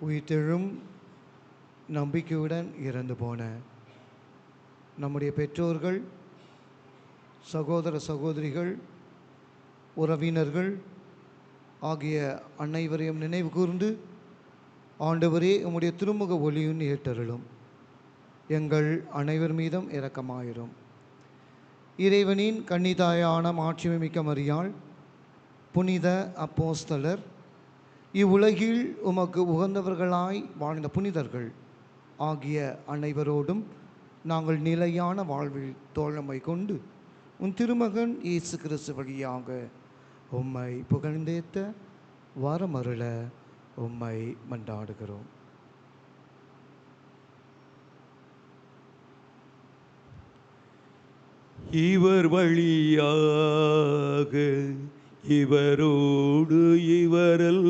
உயிர்த்தெழும் நம்பிக்கையுடன் இறந்து போன நம்முடைய பெற்றோர்கள், சகோதர சகோதரிகள், உறவினர்கள் ஆகிய அனைவரையும் நினைவு கூர்ந்து, ஆண்டவரே உம்முடைய திருமுக ஒளியின் ஏற்றருளும். எங்கள் அனைவர் மீதும் இரக்கமாயிரும். இறைவனின் கன்னிதாயான மாட்சிமிக்க மரியாள், புனித அப்போஸ்தலர், இவ்வுலகில் உமக்கு உகந்தவர்களாய் வாழ்ந்த புனிதர்கள் ஆகிய அனைவரோடும் நாங்கள் நிலையான வாழ்வில் தோழமை கொண்டு உன் திருமகன் இயேசு கிறிஸ்து வழியாக உம்மை புகழ்ந்தேத்த வரமருள உம்மை மன்றாடுகிறோம். இவர் வழியாக இவரோடு இவரில்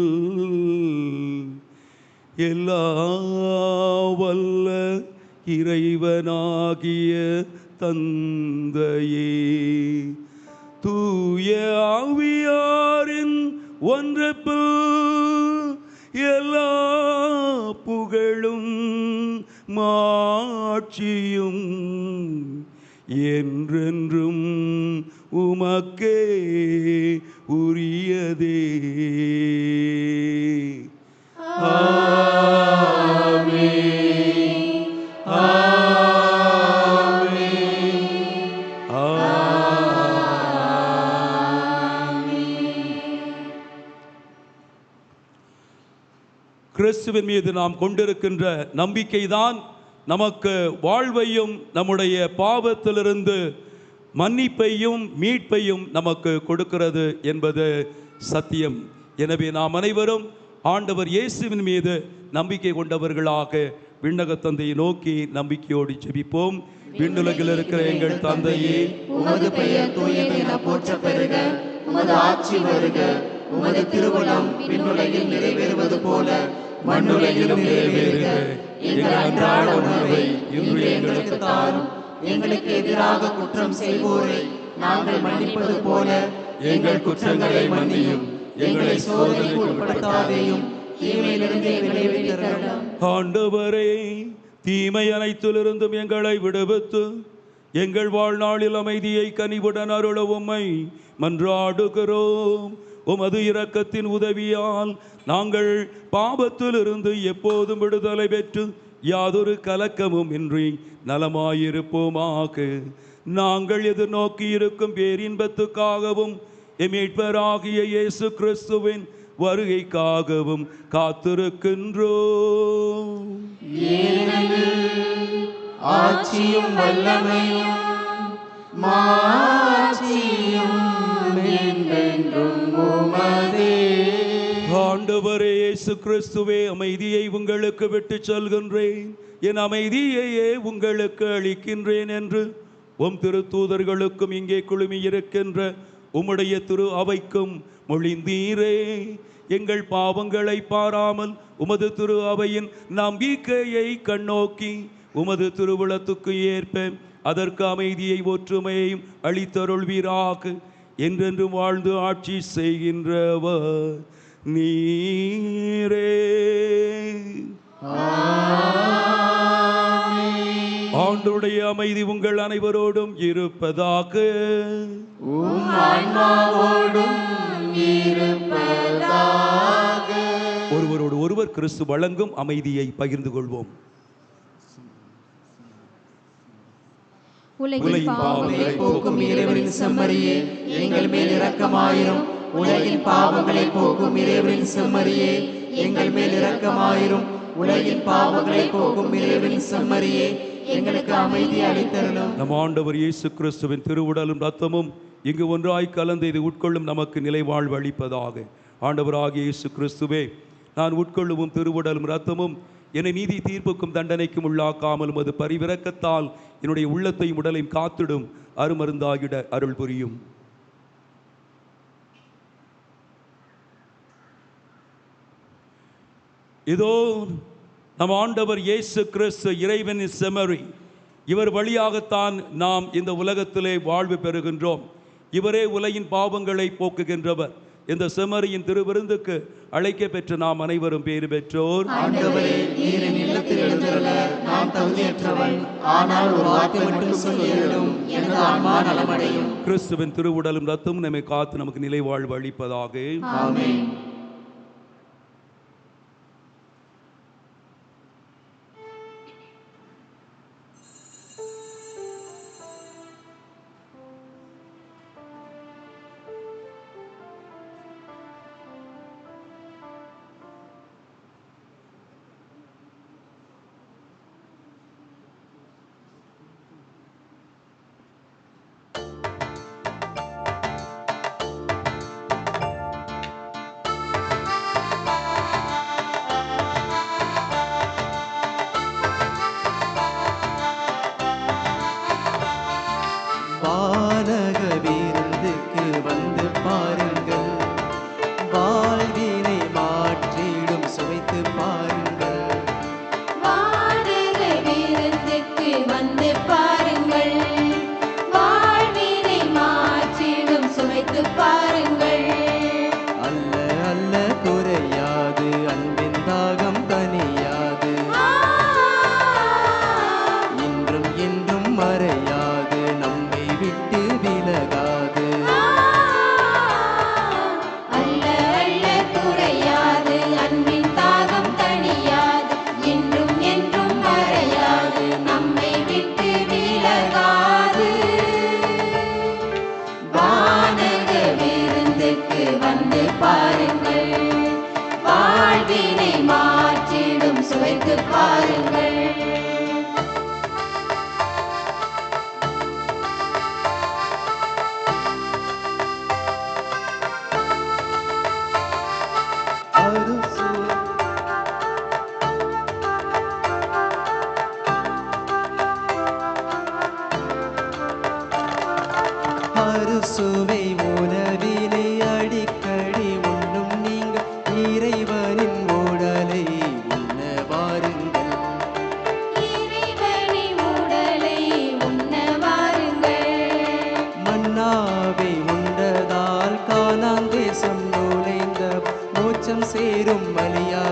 எல்லா வல்ல இறைவனாகிய தந்தையே, தூய ஆவியாரின் ஒன்றிப்பில் எல்லா புகழும் மாட்சியும் என்றென்றும் உமக்கே உரியதே. கிறிஸ்துவின் மீது நாம் கொண்டிருக்கின்ற நம்பிக்கைதான் நமக்கு வாழ்வையும் நம்முடைய பாவத்திலிருந்து மன்னிப்பையும் மீட்பையும் நமக்கு கொடுக்கிறது என்பது சத்தியம். எனவே நாம் அனைவரும் ஆண்டவர் இயேசுவின் மீது நம்பிக்கை கொண்டவர்களாக விண்ணக தந்தையை நோக்கி நம்பிக்கையோடு ஜெபிப்போம். விண்ணுலகில் இருக்கிற எங்கள் தந்தையே, உமது பெயர் தூயது என போற்ற பெறுக, உமது ஆட்சி வருக, உமது திருவுளம் விண்ணுலகில் நிறைவேறுவது போல மண்ணுலகிலும் நிறைவேறுக. எங்கள் அன்றாட உணவை இன்று எங்களுக்கு தாரும். எங்களுக்கு எதிராக குற்றம் செய்வோரை நாங்கள் மன்னிப்பது போல எங்கள் குற்றங்களை மன்னியும். எங்களை சோதனைக்கு உட்படுத்தாதேயும், தீமையிலிருந்து எங்களை விடுவித்தருளும். ஆண்டவரே, தீமை அனைத்திலிருந்தும் எங்களை விடுவித்து எங்கள் வாழ்நாளில் அமைதியை கனிவுடன் அருள உம்மை மன்றாடுகிறோம். உமது இரக்கத்தின் உதவியால் நாங்கள் பாவத்திலிருந்து எப்போதும் விடுதலை பெற்று யாதொரு கலக்கமும் இன்றி நலமாயிருப்போமாக. நாங்கள் எதிர்நோக்கி இருக்கும் பேரின்பத்துக்காகவும் மீட்பராகிய இயேசு கிறிஸ்துவின் வருகைக்காகவும் காத்திருக்கின்றோம். ஆட்சியும் வல்லமையும் மாட்சியும் என்றென்றும் உமதே. ஆண்டவரே இயேசு கிறிஸ்துவே, அமைதியை உங்களுக்கு விட்டு சொல்கின்றேன், என் அமைதியையே உங்களுக்கு அளிக்கின்றேன் என்று உம் திருத்தூதர்களுக்கும் இங்கே குழுமி இருக்கின்ற உம்முடைய திரு அவைக்கும் மொழிந்தீரே. எங்கள் பாவங்களை பாராமல் உமது திரு அவையின் நம்பிக்கையை கண்ணோக்கி உமது திருவுளத்துக்கு ஏற்ப அதற்கு அமைதியை ஒற்றுமையையும் அளித்தருள்வீராக. என்றென்று வாழ்ந்து ஆட்சி செய்கின்றவர் நீரே. ஆண்டவருடைய அமைதி உங்கள் அனைவரோடும் இருப்பதாக. ஒருவரோடு ஒருவர் கிறிஸ்து வழங்கும் அமைதியை பகிர்ந்து கொள்வோம். உலகின் பாவங்களை போக்கும் இறைவனின் செம்மறியே, எங்கள் மேல் இரக்கமாயிரும். உலகின் பாவங்களை போக்கும் இறைவனின் செம்மறியே, எங்கள் மேல் இரக்கமாயிரும். உலகின் பாவங்களை போக்கும் இறைவனின் செம்மறியே, எங்களுக்கு அமைதி அளித்தருளும். நம் ஆண்டவர் இயேசு கிறிஸ்துவின் திருவுடலும் இரத்தமும் இங்கு ஒன்றாய் கலந்து இது உட்கொள்ளும் நமக்கு நிலைவாழ்வு அளிப்பதாக. ஆண்டவராகிய இயேசு கிறிஸ்துவே, நான் உட்கொள்ளும் திருவுடலும் இரத்தமும் என்னை நீதி தீர்ப்புக்கும் தண்டனைக்கும் உள்ளாக்காமலும் அது பரிவிரக்கத்தால் என்னுடைய உள்ளத்தையும் உடலையும் காத்திடும் அருமருந்தாகிட அருள் புரியும். இதோ நம் ஆண்டவர் இயேசு கிறிஸ்து இறைவனின் செம்மறி. இவர் வழியாகத்தான் நாம் இந்த உலகத்திலே வாழ்வு பெறுகின்றோம். இவரே உலகின் பாவங்களை போக்குகின்றவர். இந்த செம்மறியின் திருவிருந்துக்கு அழைக்க பெற்ற நாம் அனைவரும் பேறு பெற்றோர். ஆண்டவரே, நீர் என் இல்லத்தில் எழுந்தருள நான் தகுதியற்றவன். ஆனால் ஒரு வார்த்தை மட்டும் சொல்லியருளும், எனது ஆன்மா நலமடையும். கிறிஸ்துவின் திருவுடலும் இரத்தமும் நம்மை காத்து நமக்கு நிலை வாழ்வு அளிப்பதாக. ஆமென். அறுசுவை உணவினை அடிக்கடி உண்ணும் நீங்கள் இறைவனின் உடலை உண்ண வாருங்கள். இறைவனின் உடலை உண்ண வாருங்கள். மன்னாவை உண்டதால் கானான் தேசம் நுழைந்த மோட்சம் சேரும் வழியா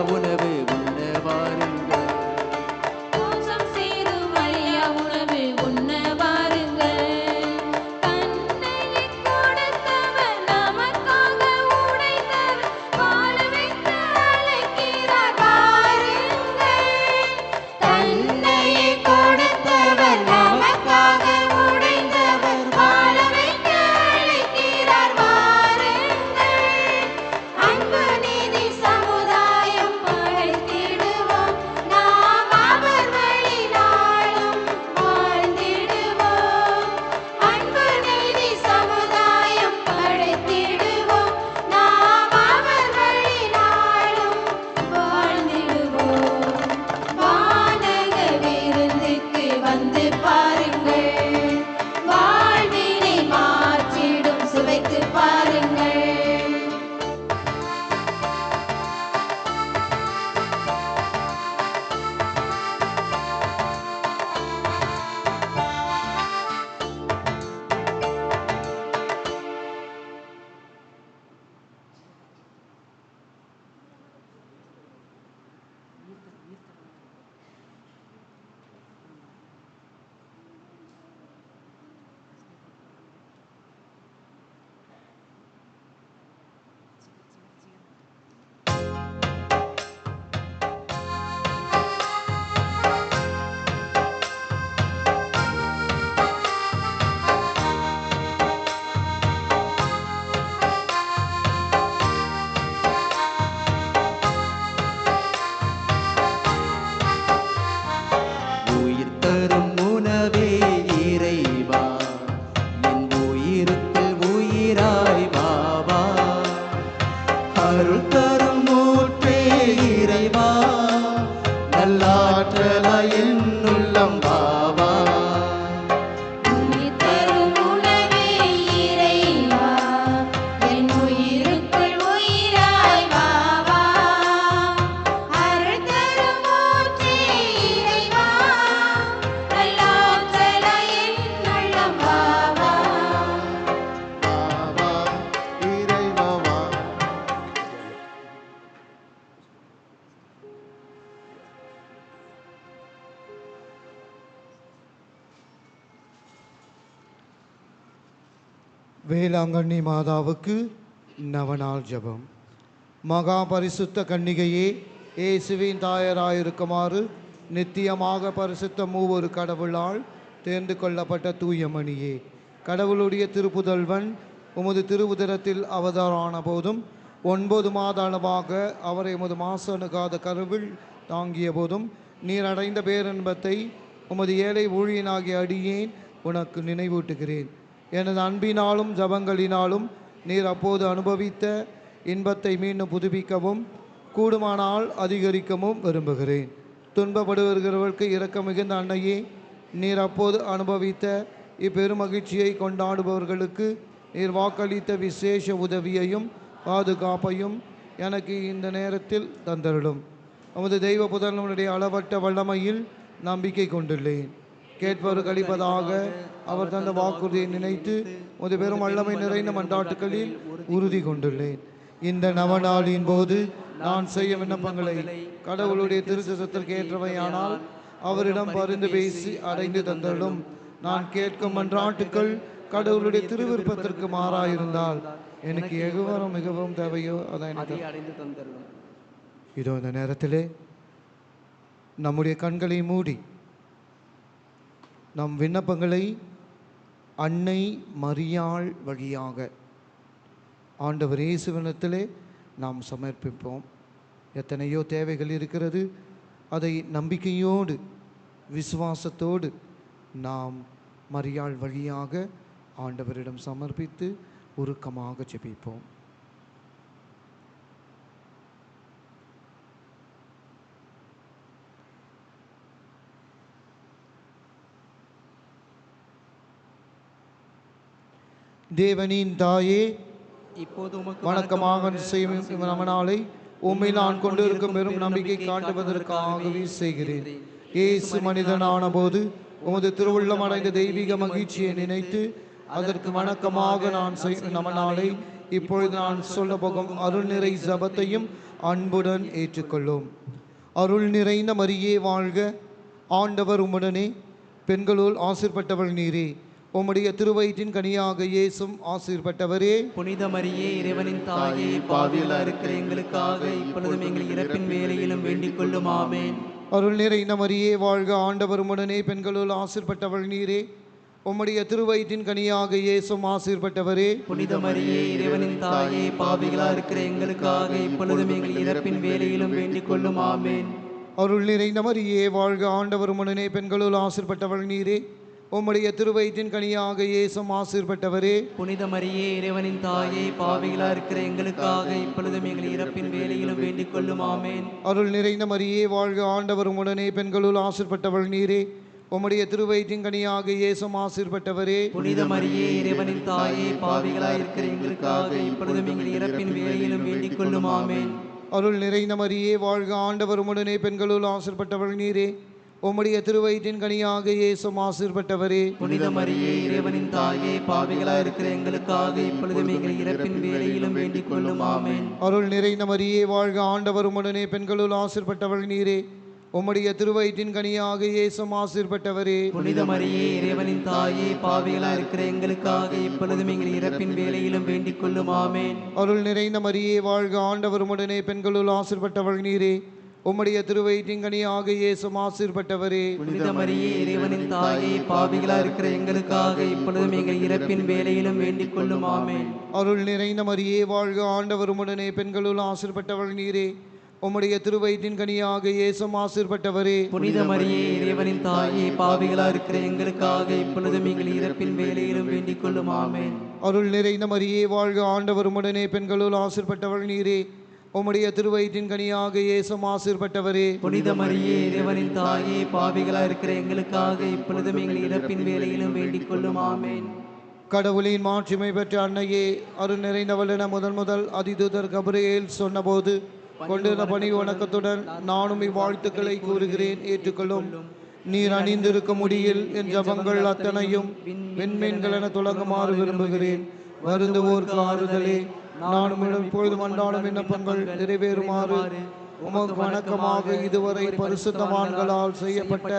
வேளாங்கண்ணி மாதாவுக்கு நவநாள் ஜெபம். மகா பரிசுத்த கன்னிகையே, இயேசுவின் தாயராயிருக்குமாறு நித்தியமாக பரிசுத்த மூவொரு கடவுளால் தேர்ந்து கொள்ளப்பட்ட தூயமணியே, கடவுளுடைய திருப்புதல்வன் உமது திருவுதரத்தில் அவதாரான போதும் 9 மாத அளவாக அவரை உமது மாசணுகாத கருவில் தாங்கிய போதும் நீர் அடைந்த பேரின்பத்தை உமது ஏழை ஊழியனாகிய அடியேன் உனக்கு நினைவூட்டுகிறேன். எனது அன்பினாலும் ஜபங்களினாலும் நீர் அப்போது அனுபவித்த இன்பத்தை மீண்டும் புதுப்பிக்கவும் கூடுமானால் அதிகரிக்கவும் விரும்புகிறேன். துன்பப்படுகிறவர்களுக்கு இரக்கம் மிகுந்த அன்னையே, நீர் அப்போது அனுபவித்த இப்பெருமகிழ்ச்சியை கொண்டாடுபவர்களுக்கு நீர் வாக்களித்த விசேஷ உதவியையும் பாதுகாப்பையும் எனக்கு இந்த நேரத்தில் தந்தருளும். உமது தெய்வ புதல்வனுடைய அளவற்ற வல்லமையில் நம்பிக்கை கொண்டுள்ளேன். கேட்பவர் கழிப்பதாக அவர் தந்த வாக்குறுதியை நினைத்து உமது பெரும் வல்லமை நிறைந்த மன்றாட்டுகளில் உறுதி கொண்டுள்ளேன். இந்த நவநாளின் போது நான் செய்ய விண்ணப்பங்களை கடவுளுடைய திருச்சட்டத்திற்கு ஏற்றவையானால் அவரிடம் பரிந்து பேசி அடைந்து தந்தருளும். நான் கேட்கும் மன்றாட்டுக்கள் கடவுளுடைய திருவிருப்பத்திற்கு மாறாயிருந்தால் எனக்கு எகுவரம் மிகவும் தேவையோ அதை அடைந்து தந்தருளும். இதோ இந்த நேரத்திலே நம்முடைய கண்களை மூடி நம் விண்ணப்பங்களை அன்னை மரியாள் வழியாக ஆண்டவர் இயேசுவினிடத்திலே நாம் சமர்ப்பிப்போம். எத்தனையோ தேவைகள் இருக்கிறது. அதை நம்பிக்கையோடு விசுவாசத்தோடு நாம் மரியாள் வழியாக ஆண்டவரிடம் சமர்ப்பித்து உருக்கமாக ஜெபிப்போம். தேவனின் தாயே, இப்போது உமக்கு வணக்கமாக செய்யும் நவநாளை உம்மை நான் கொண்டிருக்கும் பெரும் நம்பிக்கை காட்டுவதற்காகவே செய்கிறேன். இயேசு மனிதனான போது உமது திருவுள்ளம் அடைந்த தெய்வீக மகிழ்ச்சியை நினைத்து அதற்கு வணக்கமாக நான் செய்யும் நவநாளை இப்பொழுது நான் சொல்ல போகும் அருள் நிறை ஜபத்தையும் அன்புடன் ஏற்றுக்கொள்ளும். அருள் நிறைந்த மரியே வாழ்க, ஆண்டவர் உம்முடனே, பெண்களுள் ஆசீர்பட்டவள் நீரே, உம்முடைய திருவயிற்றின் கனியாக இயேசும் ஆசீர்பட்டவரே. புனித மரியே, இறைவனின் தாயே, பாவிகளா இருக்கிற எங்களுக்காக இப்பொழுதும் எங்கள் இறப்பின் வேளையிலும் வேண்டிக் கொள்ளும். ஆமென். அருள் நிறைந்த மரியே வாழ்க, ஆண்டவர் உம்முடனே, பெண்களுள் ஆசீர்பட்டவள் நீரே, உம்முடைய திருவயிற்றின் கனியாக இயேசும் ஆசீர்பட்டவரே. புனித மரியே, இறைவனின் தாயே, பாவிகளா இருக்கிற எங்களுக்காக இப்பொழுதும் எங்கள் இறப்பின் வேளையிலும் வேண்டிக் கொள்ளும். ஆமென். அருள் நிறைந்த மரியே வாழ்க, ஆண்டவர் உம்முடனே, பெண்களுள் ஆசீர்பட்டவள் நீரே, உம்முடைய திருவயிற்றின் கனியாக இயேசும் ஆசீர்பட்டவரே. புனித மரியே, இறைவனின் தாயே, பாவிகளா இருக்கிற எங்களுக்காக இப்பொழுதும் எங்கள் இறப்பின் வேளையிலும் வேண்டிக் கொள்ளும். ஆமென். அருள் நிறைந்த மரியே வாழ்க, ஆண்டவர் உம்முடனே, பெண்களுள் ஆசீர்பட்டவள் நீரே, உம்முடைய திருவயிற்றின் கனியாக இயேசும் ஆசீர்பட்டவரே. புனித மரியே, இறைவனின் தாயே, பாவிகளா இருக்கிற எங்களுக்காக இப்பொழுதும் எங்கள் இறப்பின் வேளையிலும் வேண்டிக் கொள்ளும். ஆமென். அருள் நிறைந்த மரியே வாழ்க, ஆண்டவர் உம்முடனே, பெண்களுள் ஆசீர்பட்டவள் நீரே, உம்முடைய திருவயிற்றின் கனியாக இயேசும் ஆசீர்பட்டவரே. புனித மரியே, இறைவனின் தாயே, பாவிகளா இருக்கிற எங்களுக்காக இப்பொழுதும் எங்கள் இறப்பின் வேளையிலும் வேண்டிக் கொள்ளும். ஆமென். அருள் நிறைந்த மரியே வாழ்க, ஆண்டவர் உம்முடனே, பெண்களுள் ஆசீர்பட்டவள் நீரே, உம்முடைய திருவயிற்றின் கனியாக இயேசும் ஆசீர்பட்டவரே. புனித மரியே, இறைவனின் தாயே, பாவிகளா இருக்கிற எங்களுக்காக இப்பொழுதும் எங்கள் இறப்பின் வேளையிலும் வேண்டிக் கொள்ளும். ஆமென். அருள் நிறைந்த மரியே வாழ்க, ஆண்டவர் உம்முடனே, பெண்களுள் ஆசீர்பட்டவள் நீரே, உம்முடைய திருவயிற்றின் கனியாக இயேசும் ஆசீர்பட்டவரே. புனித மரியே, இறைவனின் தாயே, பாவிகளா இருக்கிற எங்களுக்காக இப்பொழுதும் எங்கள் இறப்பின் வேளையிலும் வேண்டிக் கொள்ளும். ஆமென். அருள் நிறைந்த மரியே வாழ்க, ஆண்டவர் உம்முடனே, பெண்களுள் ஆசீர்பட்டவள் நீரே, உம்முடைய திருவயிற்றின் கனியாக இயேசும் ஆசீர்பட்டவரே. புனித மரியே, இறைவனின் தாயே, பாவிகளா இருக்கிற எங்களுக்காக இப்பொழுதும் எங்கள் இறப்பின் வேளையிலும் வேண்டிக் கொள்ளும். ஆமென். அருள் நிறைந்த மரியே வாழ்க, ஆண்டவர் உம்முடனே, பெண்களுள் ஆசீர்பட்டவள் நீரே, உம்முடைய திருவயிற்றின் கனியாக இயேசும் ஆசீர்பட்டவரே. புனித மரியே, இறைவனின் தாயே, பாவிகளா இருக்கிற எங்களுக்காக இப்பொழுதும் எங்கள் இறப்பின் வேளையிலும் வேண்டிக் கொள்ளும். ஆமென். கடவுளின் மாட்சிமை பெற்ற அன்னையே, அருள் நிறைந்தவள் என முதல் அதிதூதர் கபிரியேல் சொன்னபோது கொண்டிருந்த பணி வணக்கத்துடன் நானும் இவ்வாழ்த்துக்களை கூறுகிறேன், ஏற்றுக்கொள்ளும். நீர் அணிந்திருக்கும் முடியில் என் ஜபங்கள் அத்தனையும் விண்மீன்கள் என தொடங்குமாறு விரும்புகிறேன். வருந்துவோர்க்கு ஆறுதலே, நானும் இப்பொழுது மன்றாடும் விண்ணப்பங்கள் நிறைவேறுமாறு உமக்கு வணக்கமாக இதுவரை பரிசுத்தவான்களால் செய்யப்பட்ட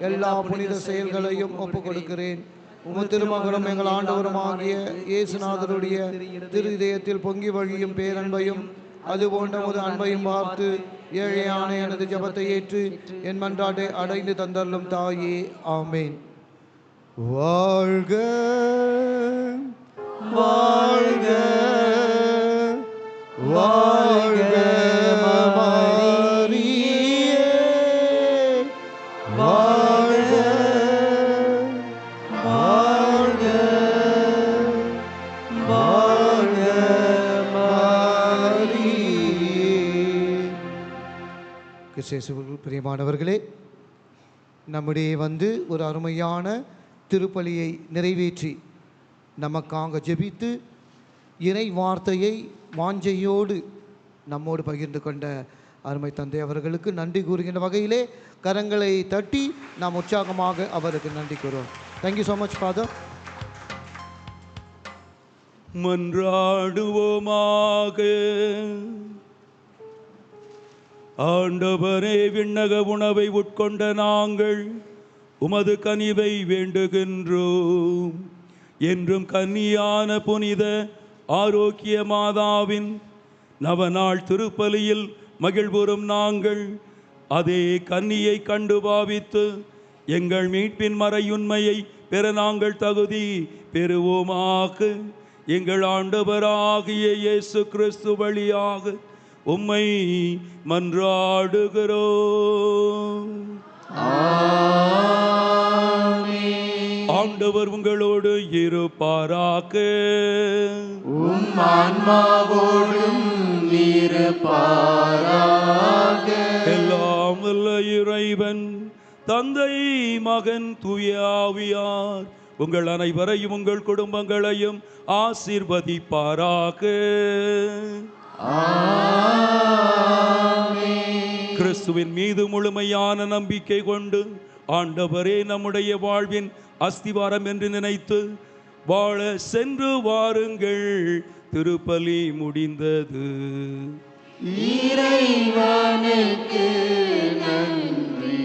எல்லா புனித செயல்களையும் ஒப்புக் கொடுக்கிறேன். உமது திருமகனும் எங்கள் ஆண்டவருமாகிய இயேசுநாதருடைய திரு இதயத்தில் பொங்கி வழியும் பேரன்பையும் அதுபோன்ற உமது அன்பையும் பார்த்து ஏழையான எனது ஜெபத்தை ஏற்று என் மன்றாட்டை அடைந்து தந்தள்ளும் தாயே, ஆமேன். வாழ்க வாழ்க வாழ்க மரியே, வாழ்க வாழ்க வாழ்க மரியே. கிறிஸ்துவுக்குள் பிரியமானவர்களே, நம்முடைய ஒரு அருமையான திருப்பலியை நிறைவேற்றி நமக்காக ஜெபித்து இறை வார்த்தையை வாஞ்சையோடு நம்மோடு பகிர்ந்து கொண்ட அருமை தந்தை அவர்களுக்கு நன்றி கூறுகின்ற வகையிலே கரங்களை தட்டி நாம் உற்சாகமாக அவருக்கு நன்றி கூறுவோம். Thank you so much father. மன்றாடுவோமாக. ஆண்டவரே, விண்ணக உணவை உட்கொண்ட நாங்கள் உமது கனிவை வேண்டுகின்றோம். என்றும் கன்னியான புனித ஆரோக்கிய மாதாவின் நவநாள் திருப்பலியில் மகிழ்வுறும் நாங்கள் அதே கன்னியை கண்டு பாவித்து எங்கள் மீட்பின் மறையுண்மையை பெற நாங்கள் தகுதி பெறுவோமாக. எங்கள் ஆண்டவராகிய இயேசு கிறிஸ்து வழியாக உம்மை மன்றாடுகிறோம். ஆண்டவர் உங்களோடு இருப்பாராக. உம் ஆன்மாவோடும் இருப்பாராக. எல்லாம் வல்ல இறைவன் தந்தை, மகன், தூய ஆவியார் உங்கள் அனைவரையும் உங்கள் குடும்பங்களையும் ஆசீர்வதிப்பாராக. கிறிஸ்துவின் மீது முழுமையான நம்பிக்கை கொண்டு ஆண்டவரே நம்முடைய வாழ்வின் அஸ்திவாரம் என்று நினைத்து வாழ சென்று வாருங்கள். திருப்பலி முடிந்தது. இறைவனுக்கு நன்றி.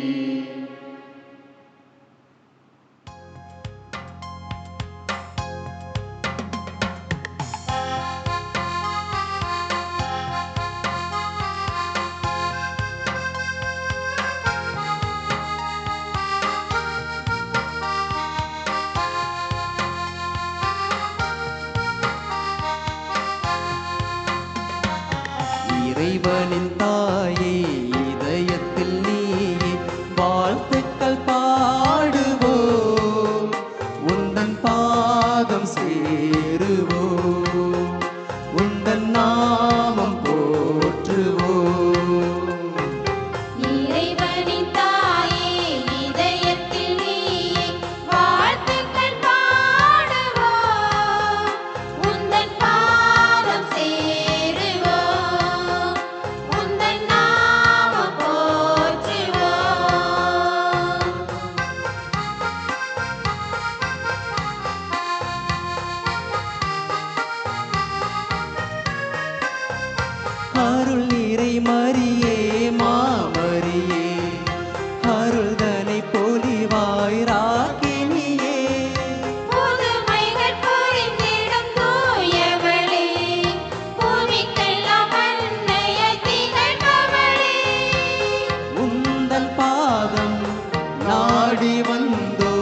இறைவனின் தாயே, இதயத்தில் நீயே வாழ்த்துக்கள் பாடுவோம். உந்தன் பாதம் சேருவோம், உந்தன் நாமம் போற்றுவோம். இறைவனின் தாயே, இதயத்தில் நீயே வாழ்த்துக்கள் பாடுவோம். உந்தன் பாதம் சேருவோம், உந்தன் நாமம் போற்றுவோம். அருள் நிறை மரியே, மாமரியே, அருள்தனை பொலிவாய் ராக்கினியே. புதுமைகள் புரிந்திடும் தூயவளே, பூமிக்கெல்லாம் அன்னையாய் திகழ்பவளே. உந்தன் பாதம் நாடி வந்தோ,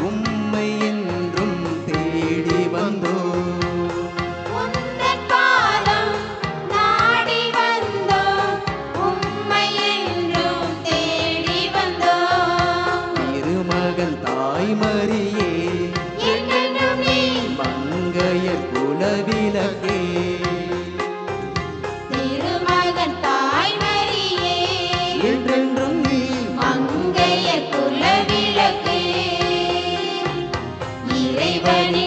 உம்மை என்றும் தேடி வந்தோ. உந்தன் பாதம் நாடி வந்தோம், உம்மை என்றும் தேடி வந்தோம். திருமகன் தாய் மரியே, என்றென்றும் நீ மங்கையர் குலவிளக்கே. திருமகன் தாய் மரியே, என்றென்றும் நீ மங்கையர் குலவிளக்கே. இறைவனின்